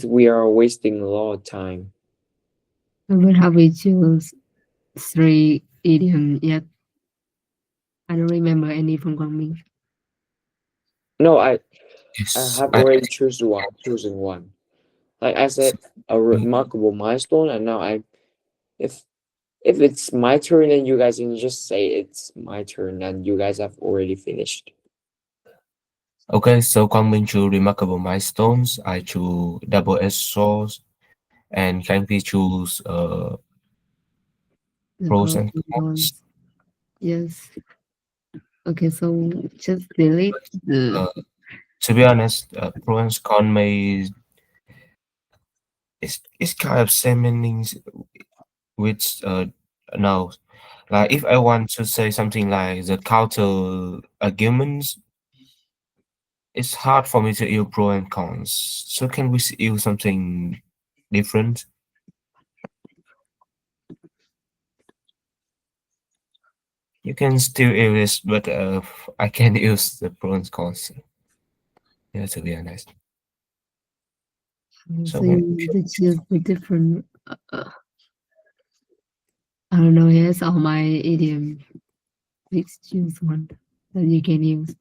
we are wasting a lot of time. But have we choose 3 idiom yet? I don't remember any from Kwangming. No, I Yes, have already chosen one. Like I said, a remarkable milestone, and now if if it's my turn, then you guys can just say it's my turn, and you guys have already finished. okay. So Kwangming choose remarkable milestones. I choose double S source, and Kanfi choose The pros pros and and cons. cons. Yes. Okay, so just delete the To be honest, pro and con may it's kind of same meanings with no. Like if I want to say something like the counter arguments, it's hard for me to use pro and cons. So can we use something different? You can still use it, but I can use the pro and cons. Yeah, to be honest. So maybe thing to choose the different I don't know, yes, all my idiom. Please choose one that you can use.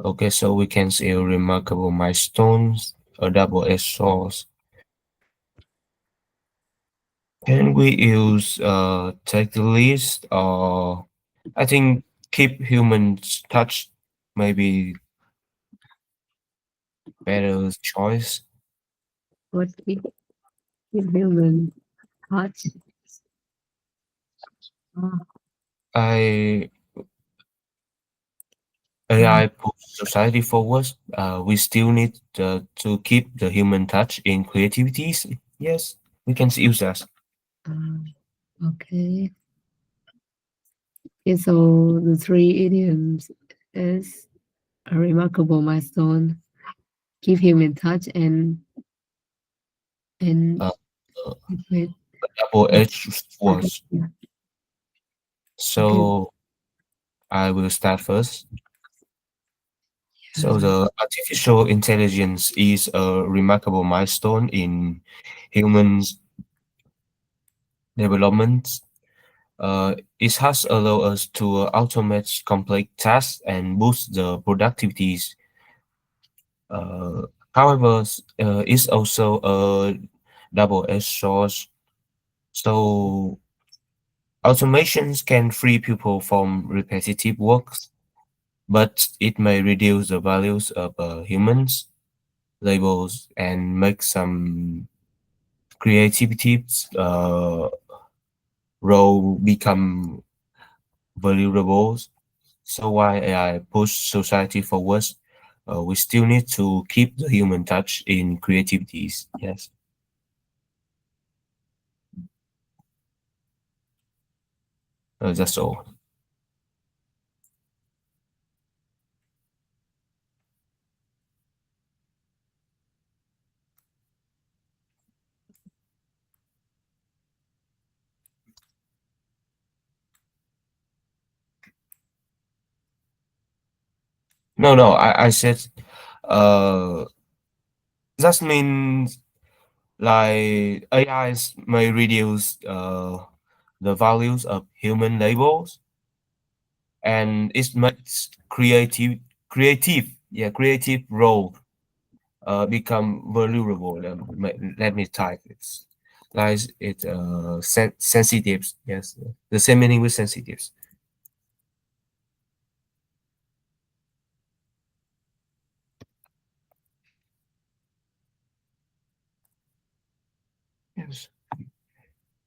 okay, so we can see remarkable milestones, a double S source. Can we use take the list or I think keep humans touch maybe better choice. What keep human touch? Ah, I AI push society forward. We still need to keep the human touch in creativities. Yes, we can use that. okay. Okay, so the 3 idioms is a remarkable milestone, keep him in touch, and Uh, wait, double edged okay, swords. yeah, okay. So I will start first. So the artificial intelligence is a remarkable milestone in humans development. It has allowed us to automate complex tasks and boost the productivities. Uh, however, it's also a double-edged sword. So automations can free people from repetitive works, but it may reduce the values of humans, labels, and make some creativity role become valuable. So while AI push society forward, we still need to keep the human touch in creativities. Yes, that's all. No, no, I said uh that means like AIs may reduce the values of human labels and it makes creative role become vulnerable. Let me type it. Like it sensitives. Yes, the same meaning with sensitives.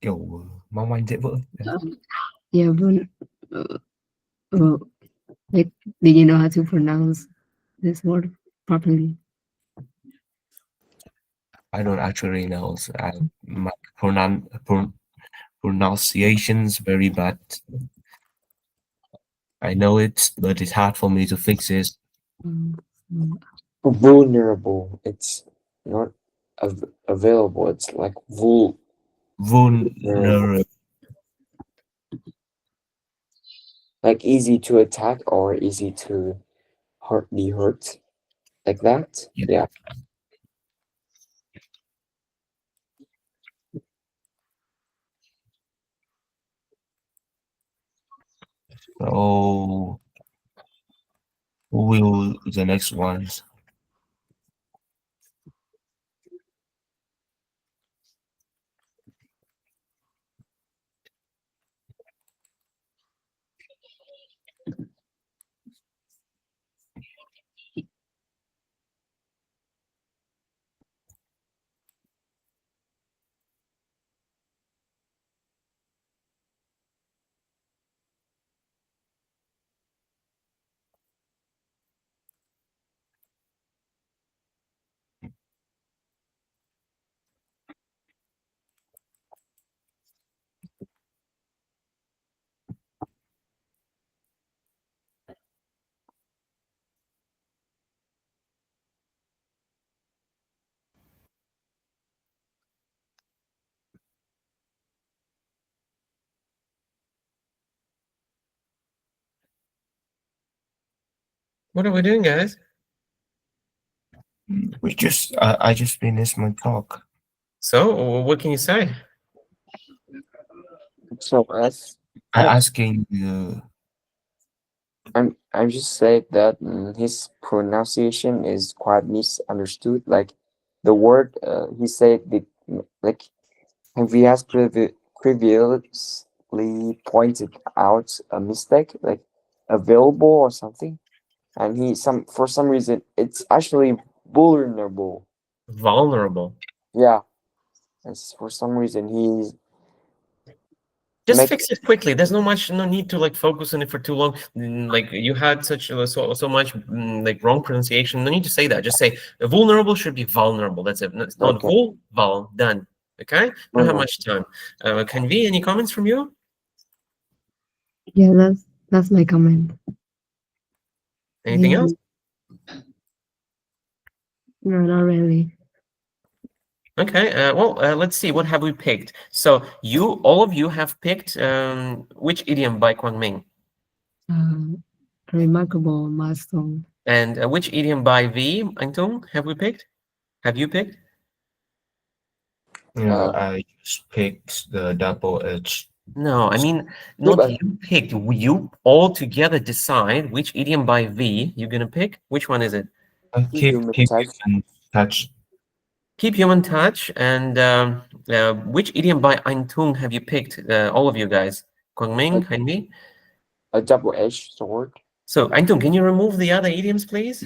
kiểu mong manh dễ vỡ. Yeah, but like, do you know how to pronounce this word properly? I don't actually know. So my pronunciation's very bad. I know it, but it's hard for me to fix it. Mm, Vulnerable. It's not available. It's like Vulnerable. like easy to attack or easy to be hurt, like that. Yeah. Yeah. So who will the next ones? What are we doing, guys? I just finished my talk. So, what can you say? So as I Oh. asking I'm just saying that his pronunciation is quite misunderstood. Like the word he said the like he has previously pointed out a mistake, like available or something, and for some reason it's actually vulnerable. Vulnerable. Yeah, for some reason he's Just make fix it quickly. There's no need to like focus on it for too long. Like you had such so much like wrong pronunciation. No need to say that. Just say vulnerable should be vulnerable. That's it. It's not okay. vul done. Okay. Don't have much time. Can we any comments from you? yeah, that's my comment. Anything Yeah. else? No, not really. Okay. Well, let's see. What have we picked? So all of you have picked which idiom by Kwang Ming, A remarkable milestone. and which idiom by V Anh Tung have we picked? Have you picked? I just picked the double edge. No, I mean, Yeah, not but you picked. You all together decide which idiom by V you're gonna pick. Which one is it? Keep human keep touch. in touch. Keep human touch. And which idiom by Aintung have you picked? All of you guys. Guangming, Hanmi. A double-edged sword. So Aintung, can you remove the other idioms, please?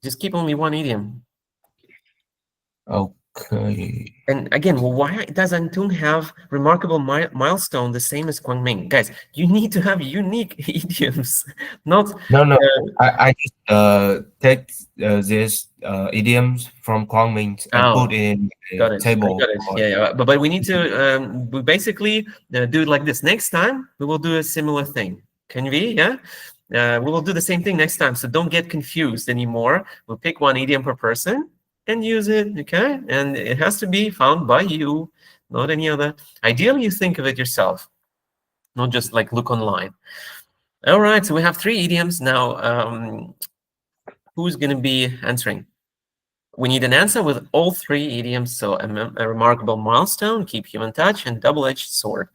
Just keep only one idiom. Okay. And again, why does Antung have remarkable milestone the same as Guangming? Guys, you need to have unique idioms, not No. I just take these idioms from Quang Minh and oh, put in got the it. I table. got it. Yeah. But we need to we basically do it like this. Next time we will do a similar thing. Can we? Yeah. We will do the same thing next time. So don't get confused anymore. We'll pick one idiom per person and use it. Okay. And it has to be found by you, not any other. Ideally, you think of it yourself, not just like look online. All right. So we have 3 idioms now. Who's going to be answering? We need an answer with all 3 idioms. So a remarkable milestone, keep human touch, and double-edged sword.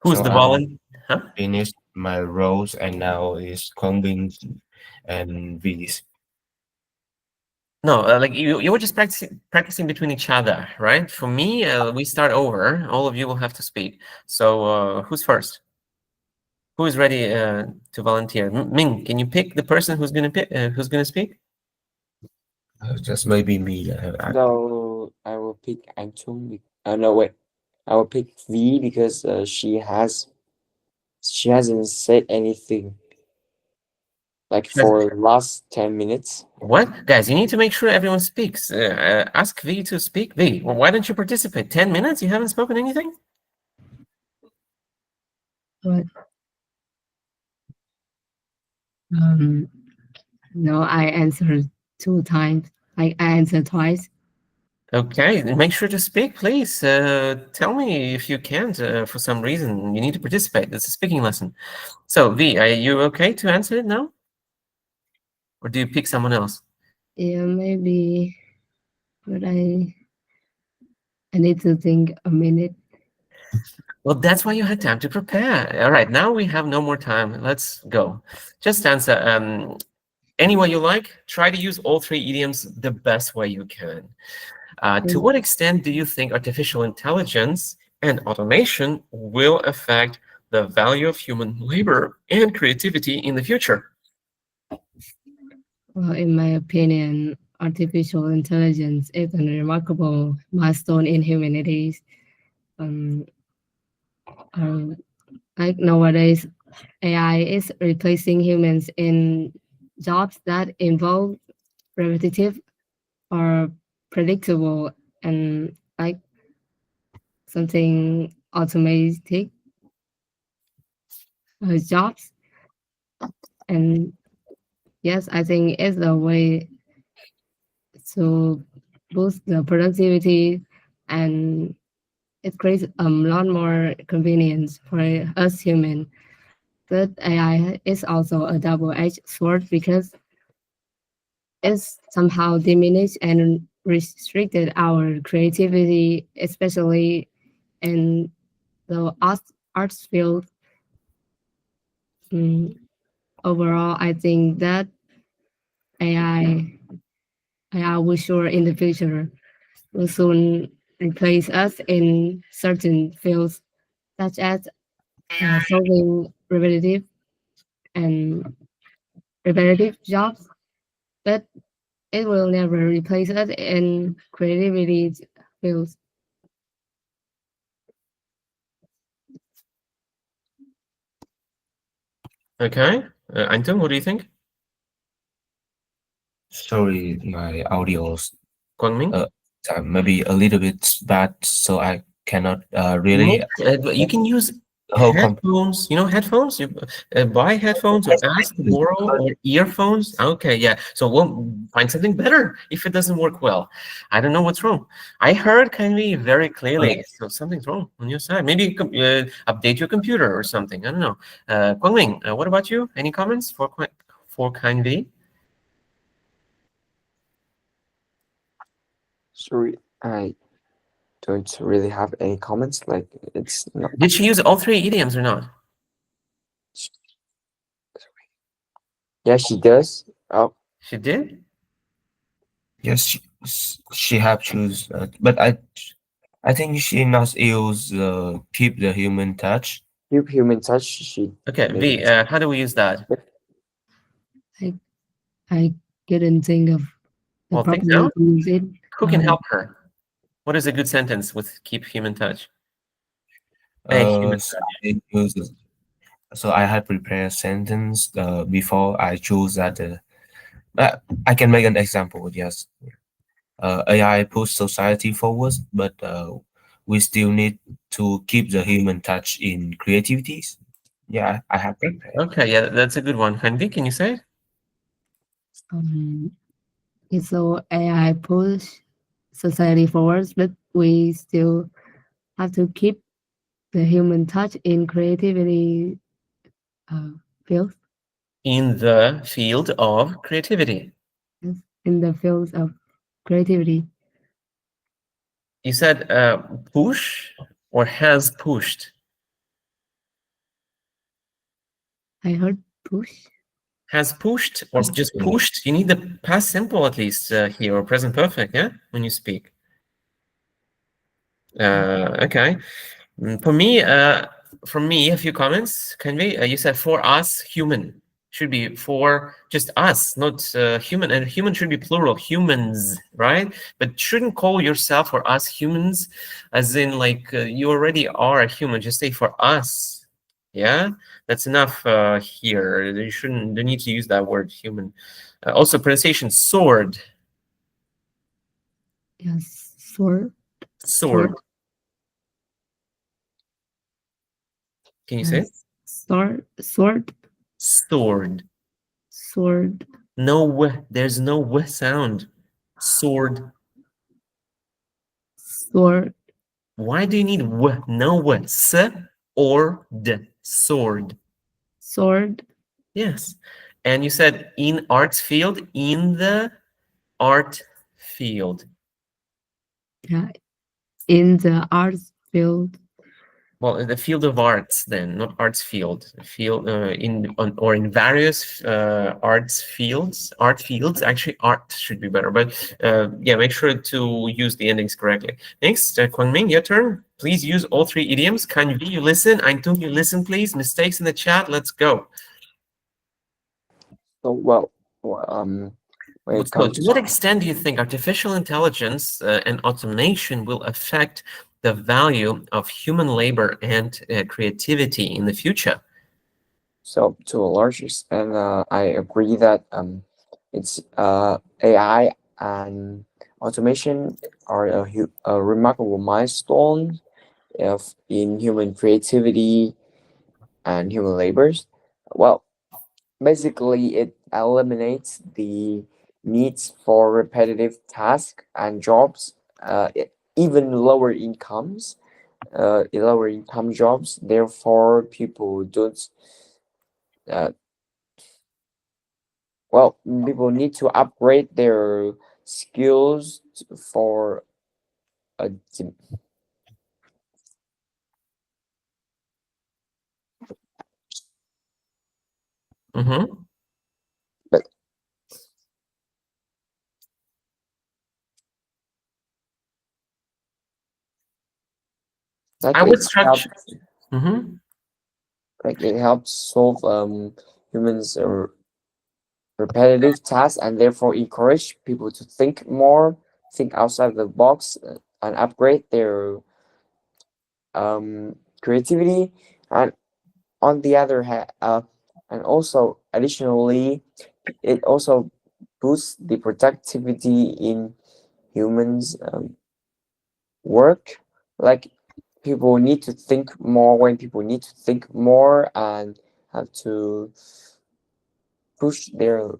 Who's So the I volunteer? Huh? finished my roles and now is Quang Minh and V's. No, like you were just practicing between each other, right? For me, we start over. All of you will have to speak. So who's first? Who is ready to volunteer? Ming, can you pick the person who's gonna pick, who's gonna speak? Just maybe me. So will pick Antung. No, wait. I will pick V because she hasn't said anything like for last 10 minutes. What? Guys, you need to make sure everyone speaks. Ask V to speak. V, well, why don't you participate? 10 minutes? You haven't spoken anything? But no, I answered 2 times. I answered twice. Okay, make sure to speak, please. Tell me if you can't for some reason. You need to participate. It's a speaking lesson. So, V, are you okay to answer it now? Or do you pick someone else? Yeah, maybe, but I need to think a minute. Well, that's why you had time to prepare. All right, now we have no more time. Let's go. Just answer any way you like. Try to use all 3 idioms the best way you can. To what extent do you think artificial intelligence and automation will affect the value of human labor and creativity in the future? Well, in my opinion, artificial intelligence is a remarkable milestone in humanity. Like nowadays, AI is replacing humans in jobs that involve repetitive or predictable and like something automatic jobs. And yes, I think it's a way to boost the productivity, and it creates a lot more convenience for us human. But AI is also a double-edged sword because it's somehow diminished and restricted our creativity, especially in the arts field. Overall, I think that AI, AI will sure in the future will soon replace us in certain fields, such as solving and repetitive jobs, but it will never replace us in creativity fields. Okay, Anton, what do you think? Sorry, my audio's Kwangming? maybe a little bit bad, so I cannot really You can use whole headphones. You know headphones? You buy headphones or ask to borrow or earphones. Okay, yeah. So we'll find something better if it doesn't work well. I don't know what's wrong. I heard Kanvi very clearly. So something's wrong on your side. Maybe update your computer or something. I don't know. Kwangming, what about you? Any comments for Kanvi? Sorry, I don't really have any comments. Like it's not. Did she use all 3 idioms or not? Yeah, she does. Oh, She did? Yes, she have choose, but I think she must use keep the human touch. keep human touch. She Okay, maybe. V, how do we use that? I couldn't think of the Well, proper think way now. to use it. Who can help her? What is a good sentence with keep human touch? Human So touch. so I had prepared a sentence before I choose that. I can make an example. Yes, AI push society forward, but we still need to keep the human touch in creativities. Yeah, I have prepared. Okay, yeah, that's a good one. Hanvi, can you say it? So AI push society forwards, but we still have to keep the human touch in creativity fields. In the field of creativity. Yes, in the fields of creativity. You said push or has pushed? I heard push. Has pushed or just pushed? You need the past simple at least here, or present perfect, yeah, when you speak. Okay. For me, a few comments. Can we? You said for us, human. should be for just us, not human. And human should be plural, humans, right? But shouldn't call yourself or us humans, as in like you already are a human. Just say for us. Yeah, that's enough here. You shouldn't. Don't need to use that word human. Also, pronunciation sword. Yes, sword. Sword. Can you say it? Sword. Sword. Sword. Sword. No w. There's no w sound. Sword. Sword. Why do you need w? No w. S or d. Sword. Sword. Yes. And you said in arts field, in the art field. Yeah, in the arts field. Well, in the field of arts, then, not arts field. Field or in various arts fields. Art fields. Actually, art should be better. But yeah, make sure to use the endings correctly. Next, Kwangming, your turn. Please use all three idioms. Kanvi, you listen. Antung, you listen, please. Mistakes in the chat. Let's go. So when it So, to comes what extent do you think artificial intelligence and automation will affect the value of human labor and creativity in the future? So to a large extent, I agree that it's AI and automation are a remarkable milestone in human creativity and human labors. Well, basically, it eliminates the needs for repetitive tasks and jobs, even lower incomes, lower income jobs. Therefore, people don't. Uh, well, people need to upgrade their skills for a. Mm-hmm. But like I would it structure. helps, Mm-hmm. like it helps solve humans' repetitive tasks, and therefore encourage people to think more, think outside the box, and upgrade their creativity. And on the other hand, and also additionally, it also boosts the productivity in humans work. Like people need to think more. When people need to think more and have to push their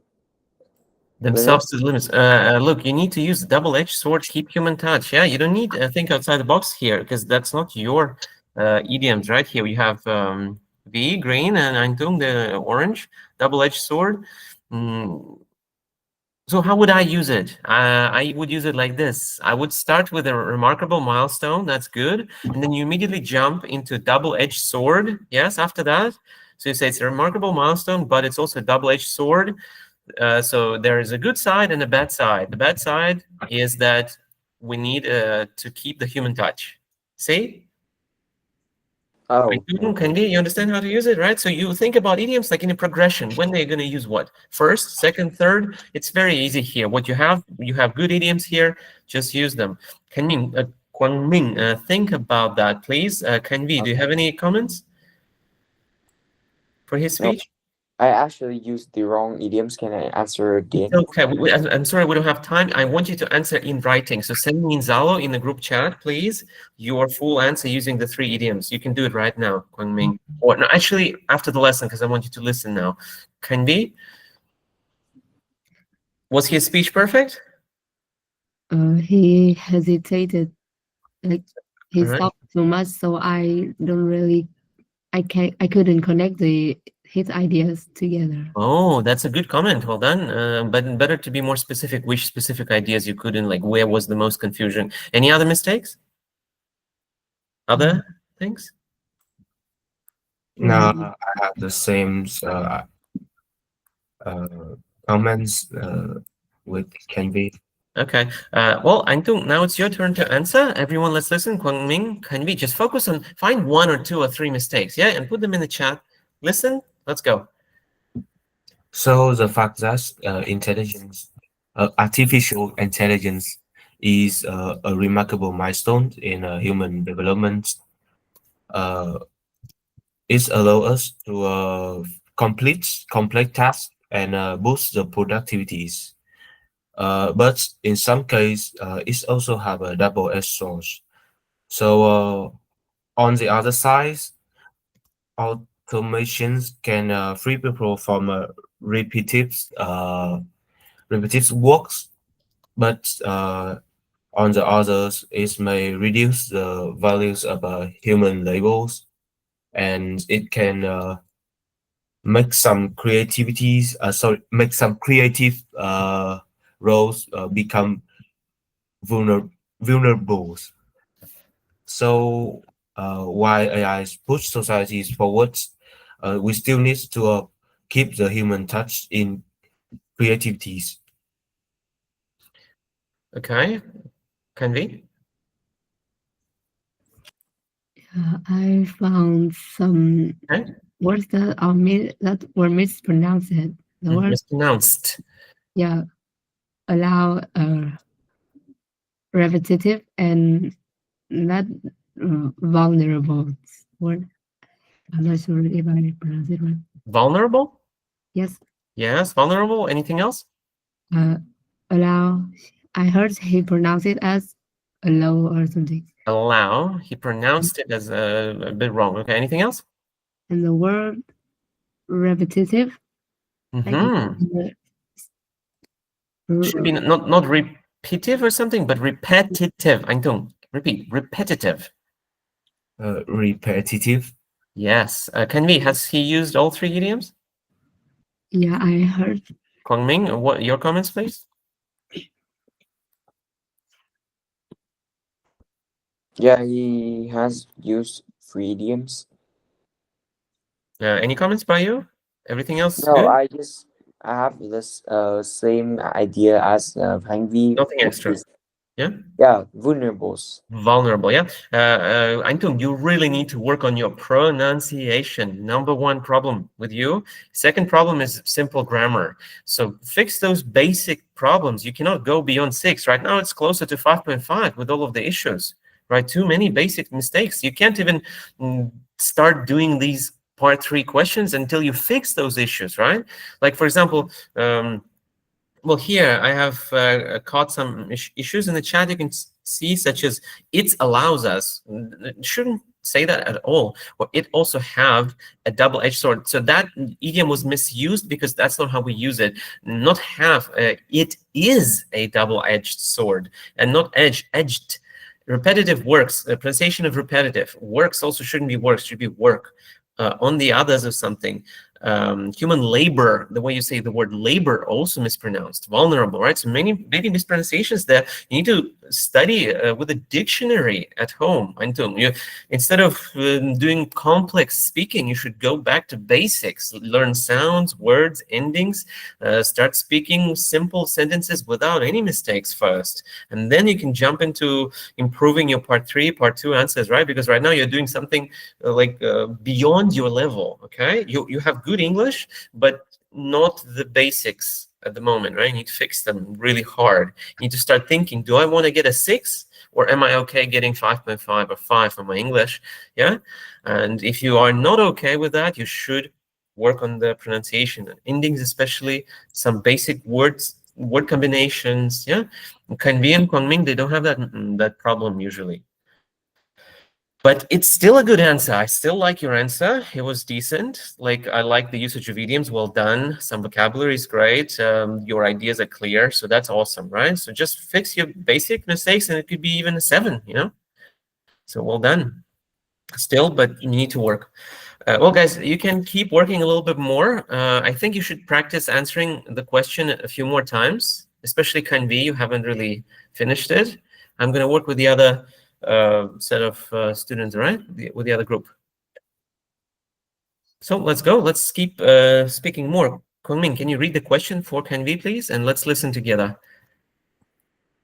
Themselves limits. to the limits. Look, you need to use double-edged sword, keep human touch. Yeah, you don't need to think outside the box here because that's not your idioms, right? Here we have V, green, and Eintung, the orange, double-edged sword. So how would I use it? I would use it like this. I would start with a remarkable milestone. That's good. And then you immediately jump into double-edged sword. Yes, after that. So you say it's a remarkable milestone, but it's also a double-edged sword. So there is a good side and a bad side. The bad side is that we need to keep the human touch. See? Oh, You understand how to use it, right? So you think about idioms like in a progression. When they're going to use what? First, second, third. It's very easy here. What you have good idioms here. Just use them. Kwangming, think about that, please. Kanvi, do you have any comments for his no, speech? I actually used the wrong idioms. Can I answer again? Okay, I'm sorry, we don't have time. I want you to answer in writing. So send me in Zalo in the group chat, please, your full answer using the three idioms. You can do it right now, Kwangming. Or no, actually after the lesson, because I want you to listen now. Kanvi, was his speech perfect? He hesitated, like he All right. stopped too much, so I couldn't connect his ideas together. Oh, that's a good comment. Well done. But better to be more specific. Which specific ideas you couldn't, like where was the most confusion? Any other mistakes? Other things? No, I have the same comments with Canvy. Okay. Well, Antung, now it's your turn to answer. Everyone, let's listen. Kwangming, Kanvi, just focus on, find one or two or three mistakes, yeah, and put them in the chat. Listen, let's go. So the fact that artificial intelligence is a remarkable milestone in human development. Uh, it allows us to complete complex tasks and boost the productivities. But in some case, it also have a double-edged sword. So on the other side, automations can free people from repetitive works, but on the others, it may reduce the values of human labels, and it can make some creative roles become vulnerable. So while AI push societies forward, we still need to keep the human touch in creativities. Okay, Kanvi? I found some Okay. words that that were mispronounced. The word, Mispronounced. yeah, allow repetitive and not vulnerable word. I'm not sure if I pronounce it right. Vulnerable? Yes, Yes, vulnerable. Anything else? allow. I heard he pronounced it as allow or something. Allow. He pronounced it as a bit wrong. Okay, anything else? And the word repetitive, like Mm-hmm. Should be not repetitive or something, but repetitive. Antung, repeat. Repetitive. Repetitive. Yes. Kanvi, has he used all three idioms? yeah, I heard. Kwangming, what your comments, please? Yeah, he has used three idioms. Any comments by you? Everything else No, good? I have this same idea as Hangvi, Nothing which extra. is Yeah. vulnerables. Vulnerable, yeah. Antung, you really need to work on your pronunciation. Number one problem with you. Second problem is simple grammar. So fix those basic problems. You cannot go beyond 6. Right now, it's closer to 5.5 with all of the issues. Right? Too many basic mistakes. You can't even start doing these part 3 questions until you fix those issues, right? Like, for example, well, here I have caught some issues in the chat. You can see, such as it allows us. It shouldn't say that at all. Or it also have a double-edged sword. So that idiom was misused because that's not how we use it. Not have. It is a double-edged sword, and not edged. Repetitive works. The pronunciation of repetitive works also shouldn't be works. Should be work. On the others of something. Human labor, the way you say the word labor, also mispronounced. Vulnerable, right? So many mispronunciations there. You need to study with a dictionary at home. Instead of doing complex speaking, you should go back to basics. Learn sounds, words, endings. Start speaking simple sentences without any mistakes first, and then you can jump into improving your part 3, part 2 answers, right? Because right now you're doing something beyond your level. Okay, you have good English, but not the basics at the moment, right? You need to fix them really hard. You need to start thinking, do I want to get a 6, or am I okay getting 5.5 or 5 for my English? Yeah. And if you are not okay with that, you should work on the pronunciation and endings, especially some basic word combinations. Yeah. Kanvi and Kwangming, they don't have that problem usually. But it's still a good answer. I still like your answer. It was decent. Like, I like the usage of idioms. Well done. Some vocabulary is great. Your ideas are clear. So that's awesome, right? So just fix your basic mistakes and it could be even a 7, So well done. Still, but you need to work. Well, guys, you can keep working a little bit more. I think you should practice answering the question a few more times, especially Kanvi. You haven't really finished it. I'm going to work with the other set of students, right? With the other group. So let's go. Let's keep speaking more. Kwangming, can you read the question for Kanvi, please? And let's listen together.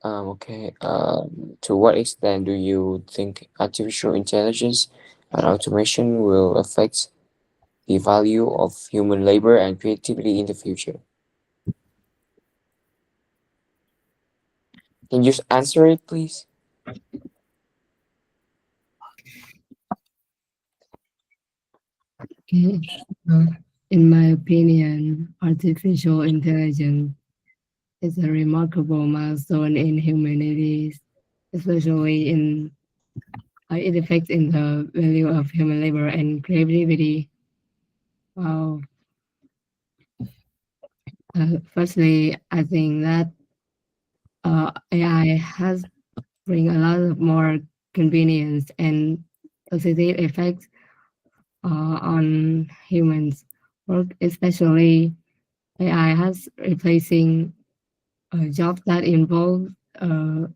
Okay. To what extent do you think artificial intelligence and automation will affect the value of human labor and creativity in the future? Can you just answer it, please? Okay. Uh, in my opinion, artificial intelligence is a remarkable milestone in humanity, especially in it affects in the value of human labor and creativity. Wow. Firstly, I think that AI has bring a lot of more convenience and positive effects on humans' work, especially AI has replacing jobs that involve uh,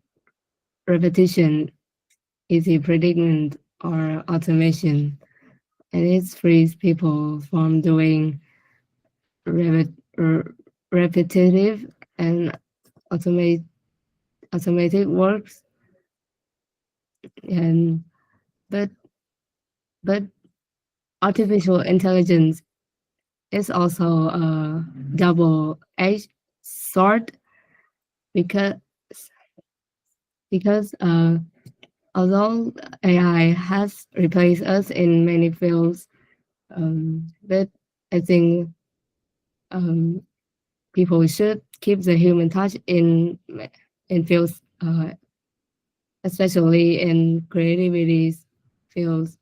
repetition, easy prediction, or automation, and it frees people from doing repet- r- repetitive and automate automated works. And but but artificial intelligence is also a double-edged sword because because although AI has replaced us in many fields, but I think um, people should keep the human touch in fields, especially in creativity fields.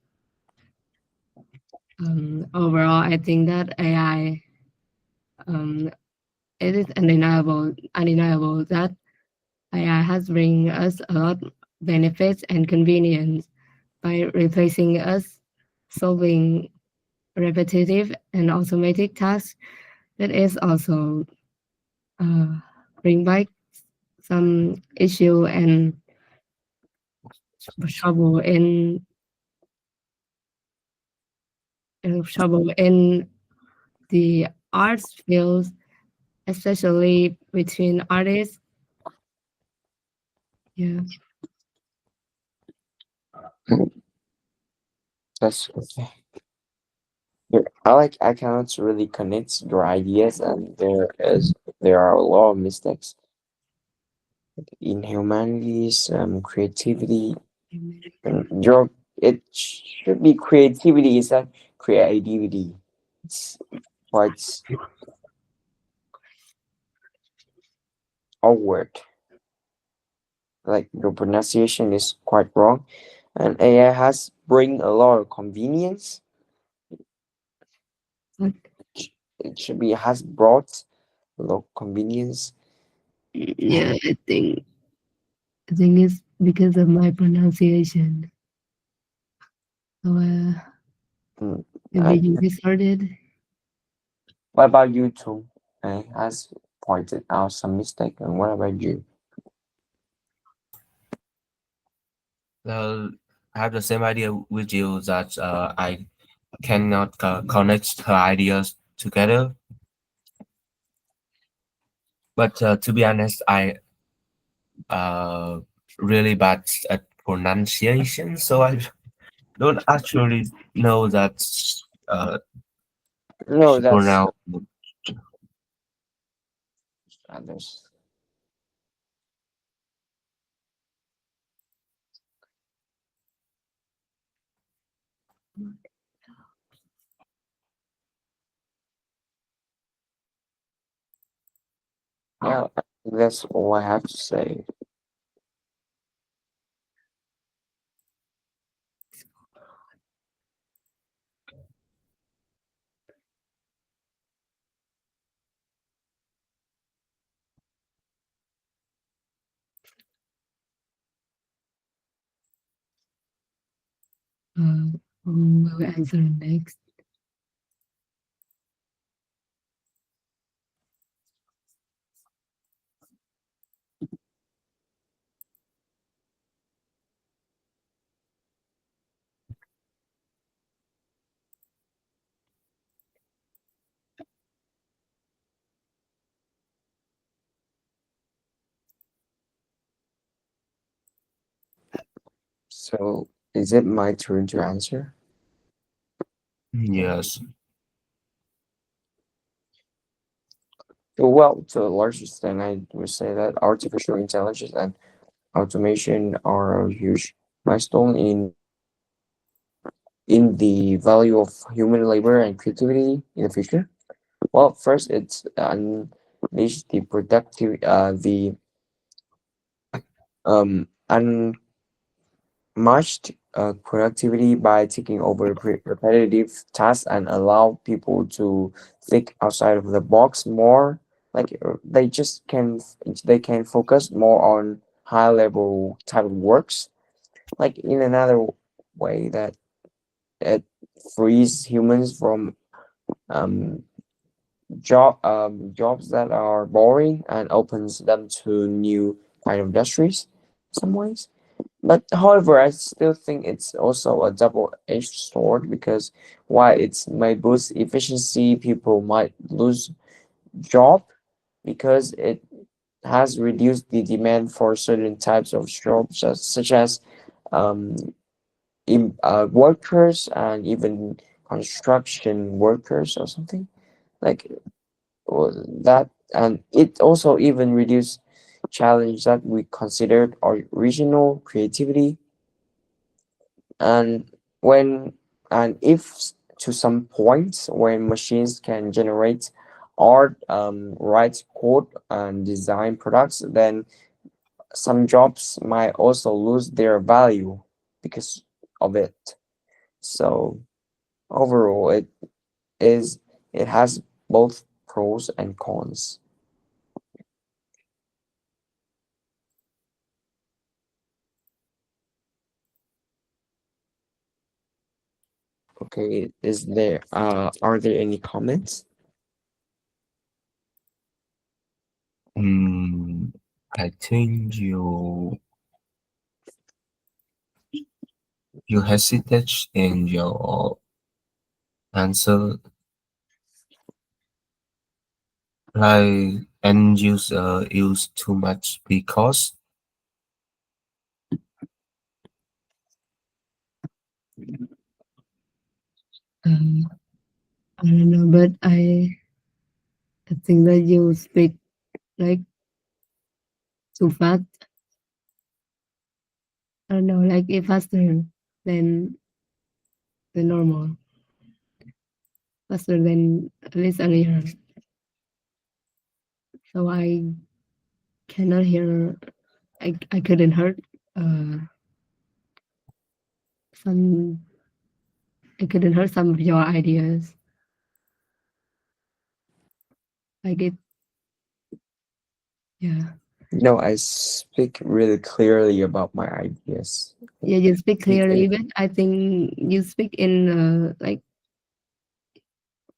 Overall, I think that AI it is undeniable that AI has bring us a lot benefits and convenience by replacing us solving repetitive and automatic tasks. That is also uh, bring back some issue and trouble in the arts fields, especially between artists. Yeah. That's okay. I cannot really connect your ideas, and there are a lot of mistakes in humanities, creativity. And it should be creativity is that creativity. It's quite awkward. Like your pronunciation is quite wrong, and AI has bring a lot of convenience. But It should be has brought a lot of convenience. yeah, I think it's because of my pronunciation. So Mm, maybe you get started. what about you, Tom? I has pointed out some mistake, and what about you? Uh, I have the same idea with you that I cannot connect her ideas together. But to be honest, I uh really bad at pronunciation, so I don't actually know that uh No, she that's pronounce. others. Yeah, I think that's all I have to say. Who will answer next? So, is it my turn to answer? Yes. Well, to a large extent, I would say that artificial intelligence and automation are a huge milestone in the value of human labor and creativity in the future. Well, first, it's unleashed the productive, the un matched productivity by taking over repetitive tasks and allow people to think outside of the box more. Like they can focus more on high level type of works. Like in another way that it frees humans from um jobs that are boring and opens them to new kind of industries some ways. But however, I still think it's also a double-edged sword because while it may boost efficiency, people might lose job because it has reduced the demand for certain types of jobs, such as um, workers and even construction workers or something like that. And it also even reduced challenge that we considered original creativity and when and if to some points when machines can generate art, write code and design products, then some jobs might also lose their value because of it. So overall is it has both pros and cons. Okay, is there are there any comments? I think you hesitate in your answer, like end user use too much because Um, I don't know, but I think that you speak like too fast. I don't know, like it faster than the normal, faster than at least earlier. So I cannot hear. I couldn't hear uh some. I couldn't hear some of your ideas. Like it, yeah. No, I speak really clearly about my ideas. Yeah, you speak You clearly, can but I think you speak in like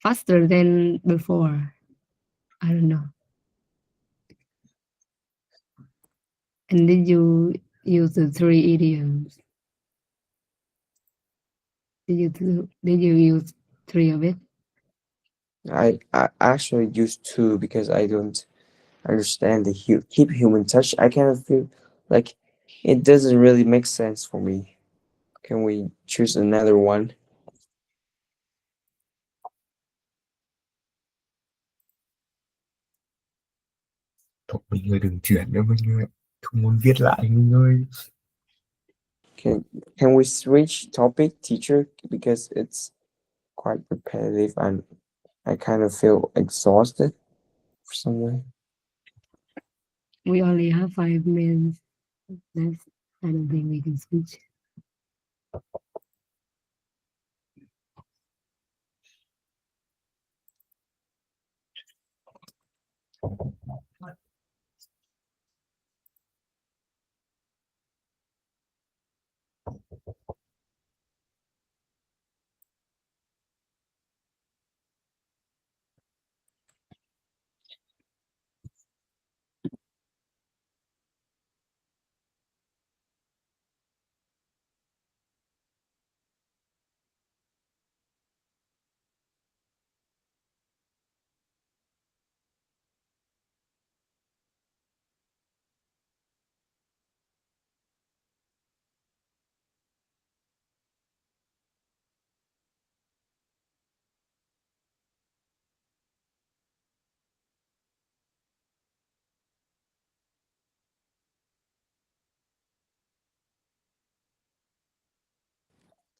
faster than before. I don't know. And did you use the three idioms? Did you use three of it? I actually used to because I don't understand the keep human touch. I kind of feel like it doesn't really make sense for me. Can we choose another one? Thôi mình ơi đừng chuyển nữa mình ơi, không muốn viết lại mình ơi. Can can we switch topic, teacher? Because it's quite repetitive and I kind of feel exhausted for some way. We only have 5 minutes left. I don't think we can switch.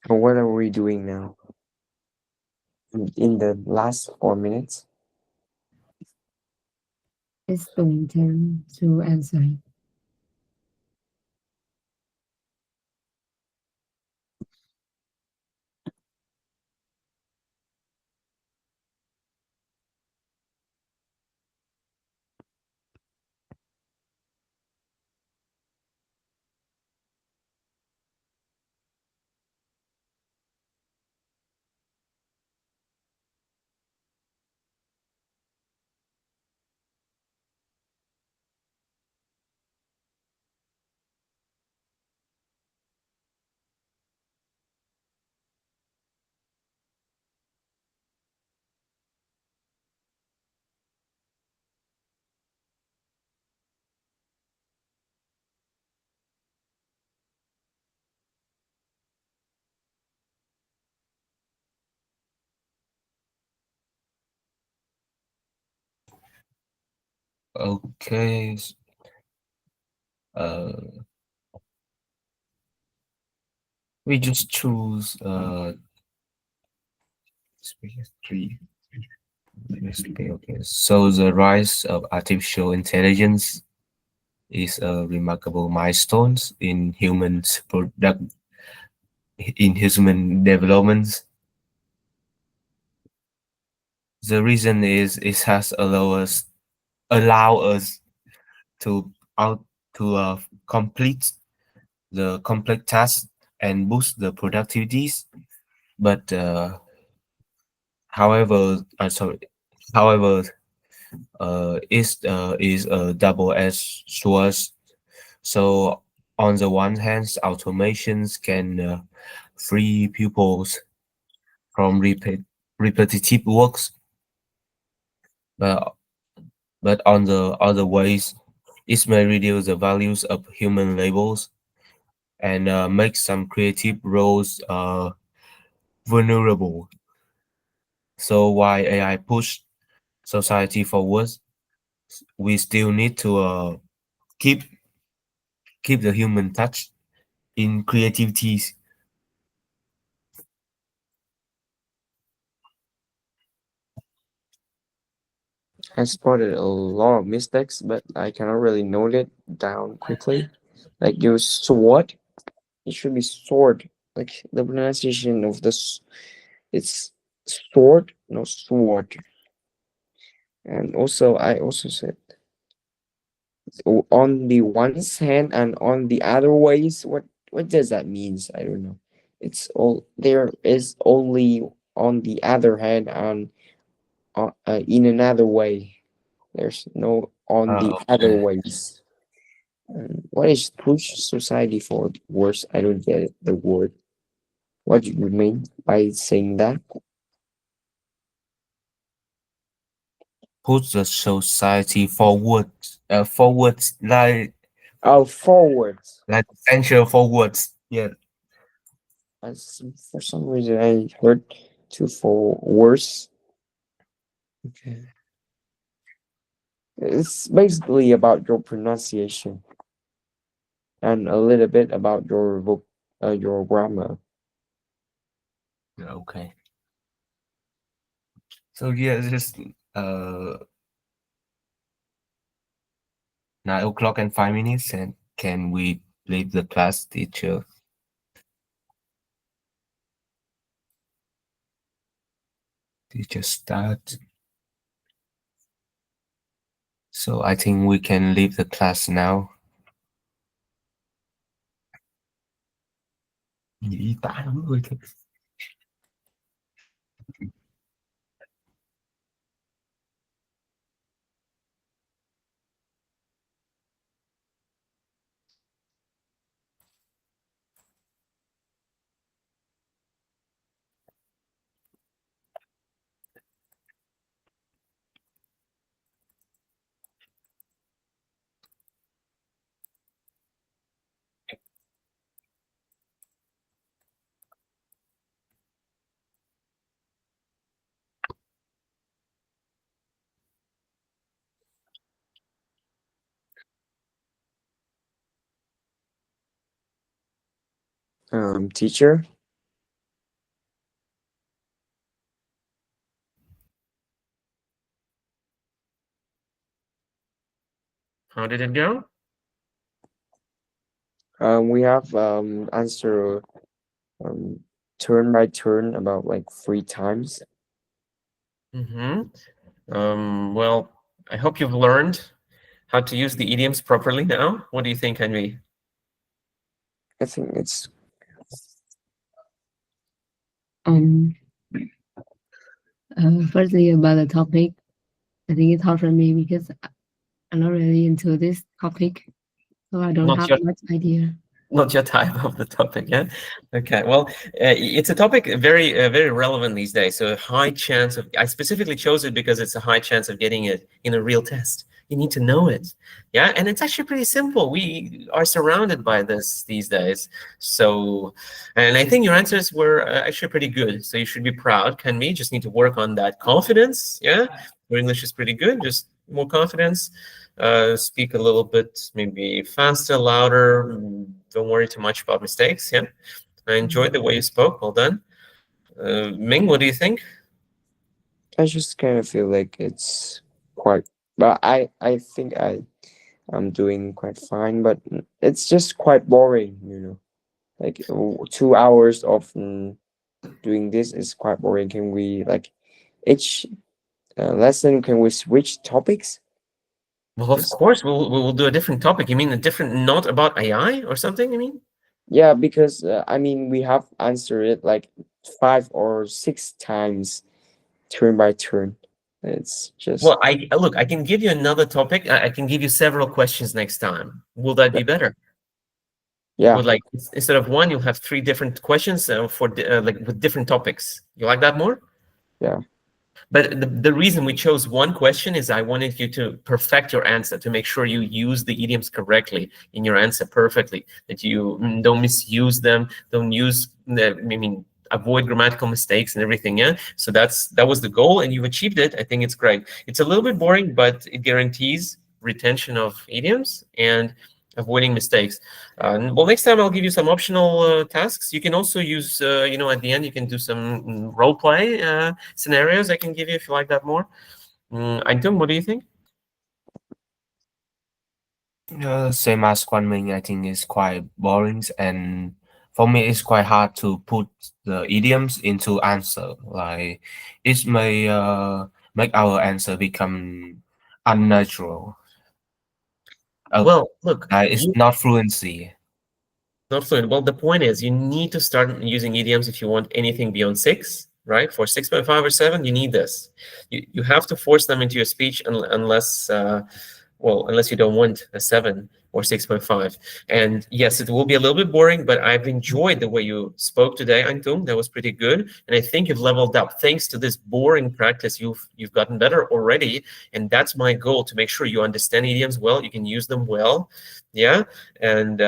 What are we doing now? In the last 4 minutes? It's Tùng turn to answer. Okay. Uh, we just choose three. Okay. So the rise of artificial intelligence is a remarkable milestone in human development. The reason is it has allow us to out to complete the complex tasks and boost the productivities. But however, sorry, however, is a double-edged sword. So on the one hand, automations can free pupils from repetitive works, but on the other ways, it may reduce the values of human labels and make some creative roles vulnerable. So while AI push society forward, we still need to keep keep the human touch in creativities. I spotted a lot of mistakes, but I cannot really note it down quickly. Like your sword, it should be sword. Like the pronunciation of this, it's sword, no sword. And also, I also said on the one's hand and on the other ways. What does that means? I don't know. It's all there is only on the other hand and in another way. There's no on the other Okay. ways. What is push society for worse? I don't get it, the word. What do you mean by saying that? Put the society forward, forward Oh, forwards. like essential forwards. Yeah. For some reason, I heard to for worse. Okay. It's basically about your pronunciation and a little bit about your grammar. Okay. So yeah, it's just 9 o'clock and 5 minutes, and can we leave the class, teacher? Teacher start. So I think we can leave the class now. Nghĩ tả lắm người thật. Teacher, How did it go? We have answer turn by turn about like 3 times. Well, I hope you've learned how to use the idioms properly now. What do you think, Henry? I think it's Firstly, about the topic, I think it's hard for me because I'm not really into this topic, so I don't Not have your- much idea. Not your type of the topic, yeah. Okay, well, it's a topic very relevant these days. So a high chance of, I specifically chose it because it's a high chance of getting it in a real test. You need to know it, yeah. And it's actually pretty simple. We are surrounded by this these days. So, and I think your answers were actually pretty good. So you should be proud. Can we just need to work on that confidence? Yeah, your English is pretty good. Just more confidence. Speak a little bit, maybe faster, louder. Don't worry too much about mistakes. Yeah, I enjoyed the way you spoke. Well done. Ming, what do you think? I just kind of feel like it's quite, but I think I'm doing quite fine, but it's just quite boring, you know. Like 2 hours of doing this is quite boring. Can we like each lesson? Can we switch topics? Well, of course, we'll do a different topic. You mean a different, not about AI or something? You mean? Yeah, because I mean we have answered it like 5 or 6 times, turn by turn. It's just Well, I look. I can give you another topic. I can give you several questions next time. Will that be better? yeah. With like instead of one, you'll have 3 different questions for like with different topics. You like that more? Yeah. But the reason we chose one question is I wanted you to perfect your answer, to make sure you use the idioms correctly in your answer perfectly, that you don't misuse them, don't use, avoid grammatical mistakes and everything, yeah? So that was the goal, and you've achieved it. I think it's great. It's a little bit boring, but it guarantees retention of idioms and avoiding mistakes. Well, next time I'll give you some optional tasks. You can also use, at the end, you can do some role play scenarios I can give you if you like that more. Antum, what do you think? Same as Kwan Ming, I think it's quite boring, and for me, it's quite hard to put the idioms into answer. Like it may make our answer become unnatural. Well, look, It's not fluency. not fluent. Well, the point is you need to start using idioms if you want anything beyond 6, right? For 6.5 or 7, you need this. You have to force them into your speech unless unless you don't want a 7 or 6.5. And yes, it will be a little bit boring, but I've enjoyed the way you spoke today, Antum. That was pretty good. And I think you've leveled up. Thanks to this boring practice, you've gotten better already. And that's my goal, to make sure you understand idioms well, you can use them well. Yeah. And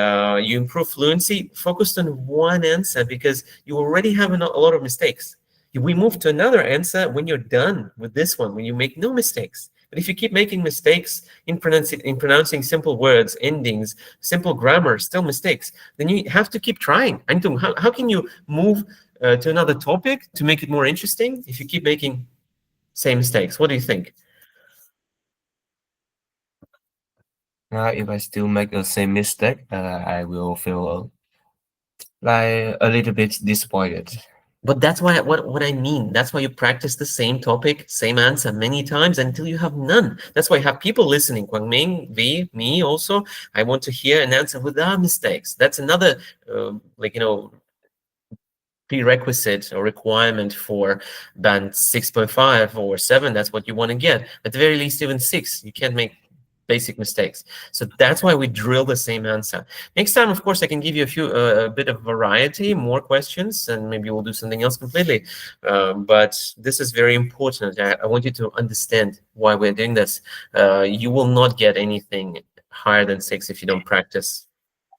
you improve fluency, focused on one answer, because you already have a lot of mistakes. We move to another answer when you're done with this one, when you make no mistakes. But if you keep making mistakes in pronouncing simple words, endings, simple grammar, still mistakes, then you have to keep trying. Antum, how can you move to another topic to make it more interesting if you keep making same mistakes? What do you think? If I still make the same mistake, I will feel like a little bit disappointed. But that's why what I mean. That's why you practice the same topic, same answer many times until you have none. That's why you have people listening. Kwang Ming, V, me also. I want to hear an answer without mistakes. That's another prerequisite or requirement for band 6.5 or 7. That's what you want to get. At the very least, even 6. You can't make basic mistakes. So that's why we drill the same answer. Next time, of course, I can give you a bit of variety, more questions, and maybe we'll do something else completely. But this is very important. I want you to understand why we're doing this. You will not get anything higher than 6 if you don't practice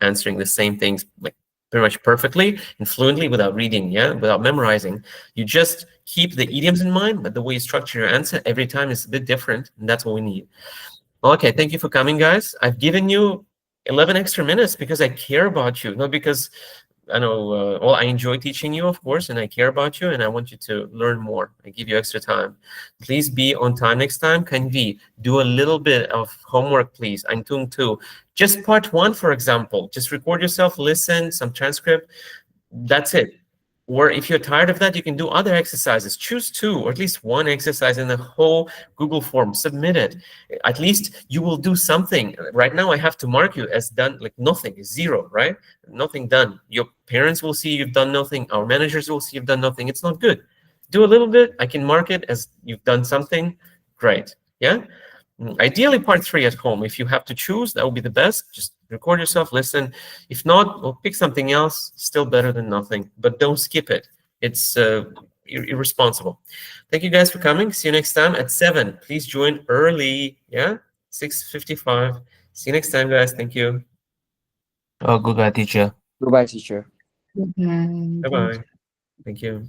answering the same things like pretty much perfectly and fluently without reading, without memorizing. You just keep the idioms in mind, but the way you structure your answer every time is a bit different, and that's what we need. Okay, thank you for coming, guys. I've given you 11 extra minutes because I care about you, not because I know, well, I enjoy teaching you, of course, and I care about you, and I want you to learn more. I give you extra time. Please be on time next time. Can we do a little bit of homework, please? Anh Tung too. Just part 1, for example. Just record yourself, listen, some transcript. That's it. Or if you're tired of that, you can do other exercises. Choose 2 or at least 1 exercise in the whole Google form. Submit it. At least you will do something. Right now, I have to mark you as done, like nothing, 0, right? Nothing done. Your parents will see you've done nothing. Our managers will see you've done nothing. It's not good. Do a little bit. I can mark it as you've done something. Great. Yeah? Ideally, part 3 at home. If you have to choose, that would be the best. Just record yourself, listen. If not, we'll pick something else. Still better than nothing. But don't skip it. It's irresponsible. Thank you guys for coming. See you next time at 7. Please join early. Yeah, 6:55. See you next time, guys. Thank you. Oh, goodbye, teacher. Goodbye, teacher. Goodbye. Bye bye. Thank you.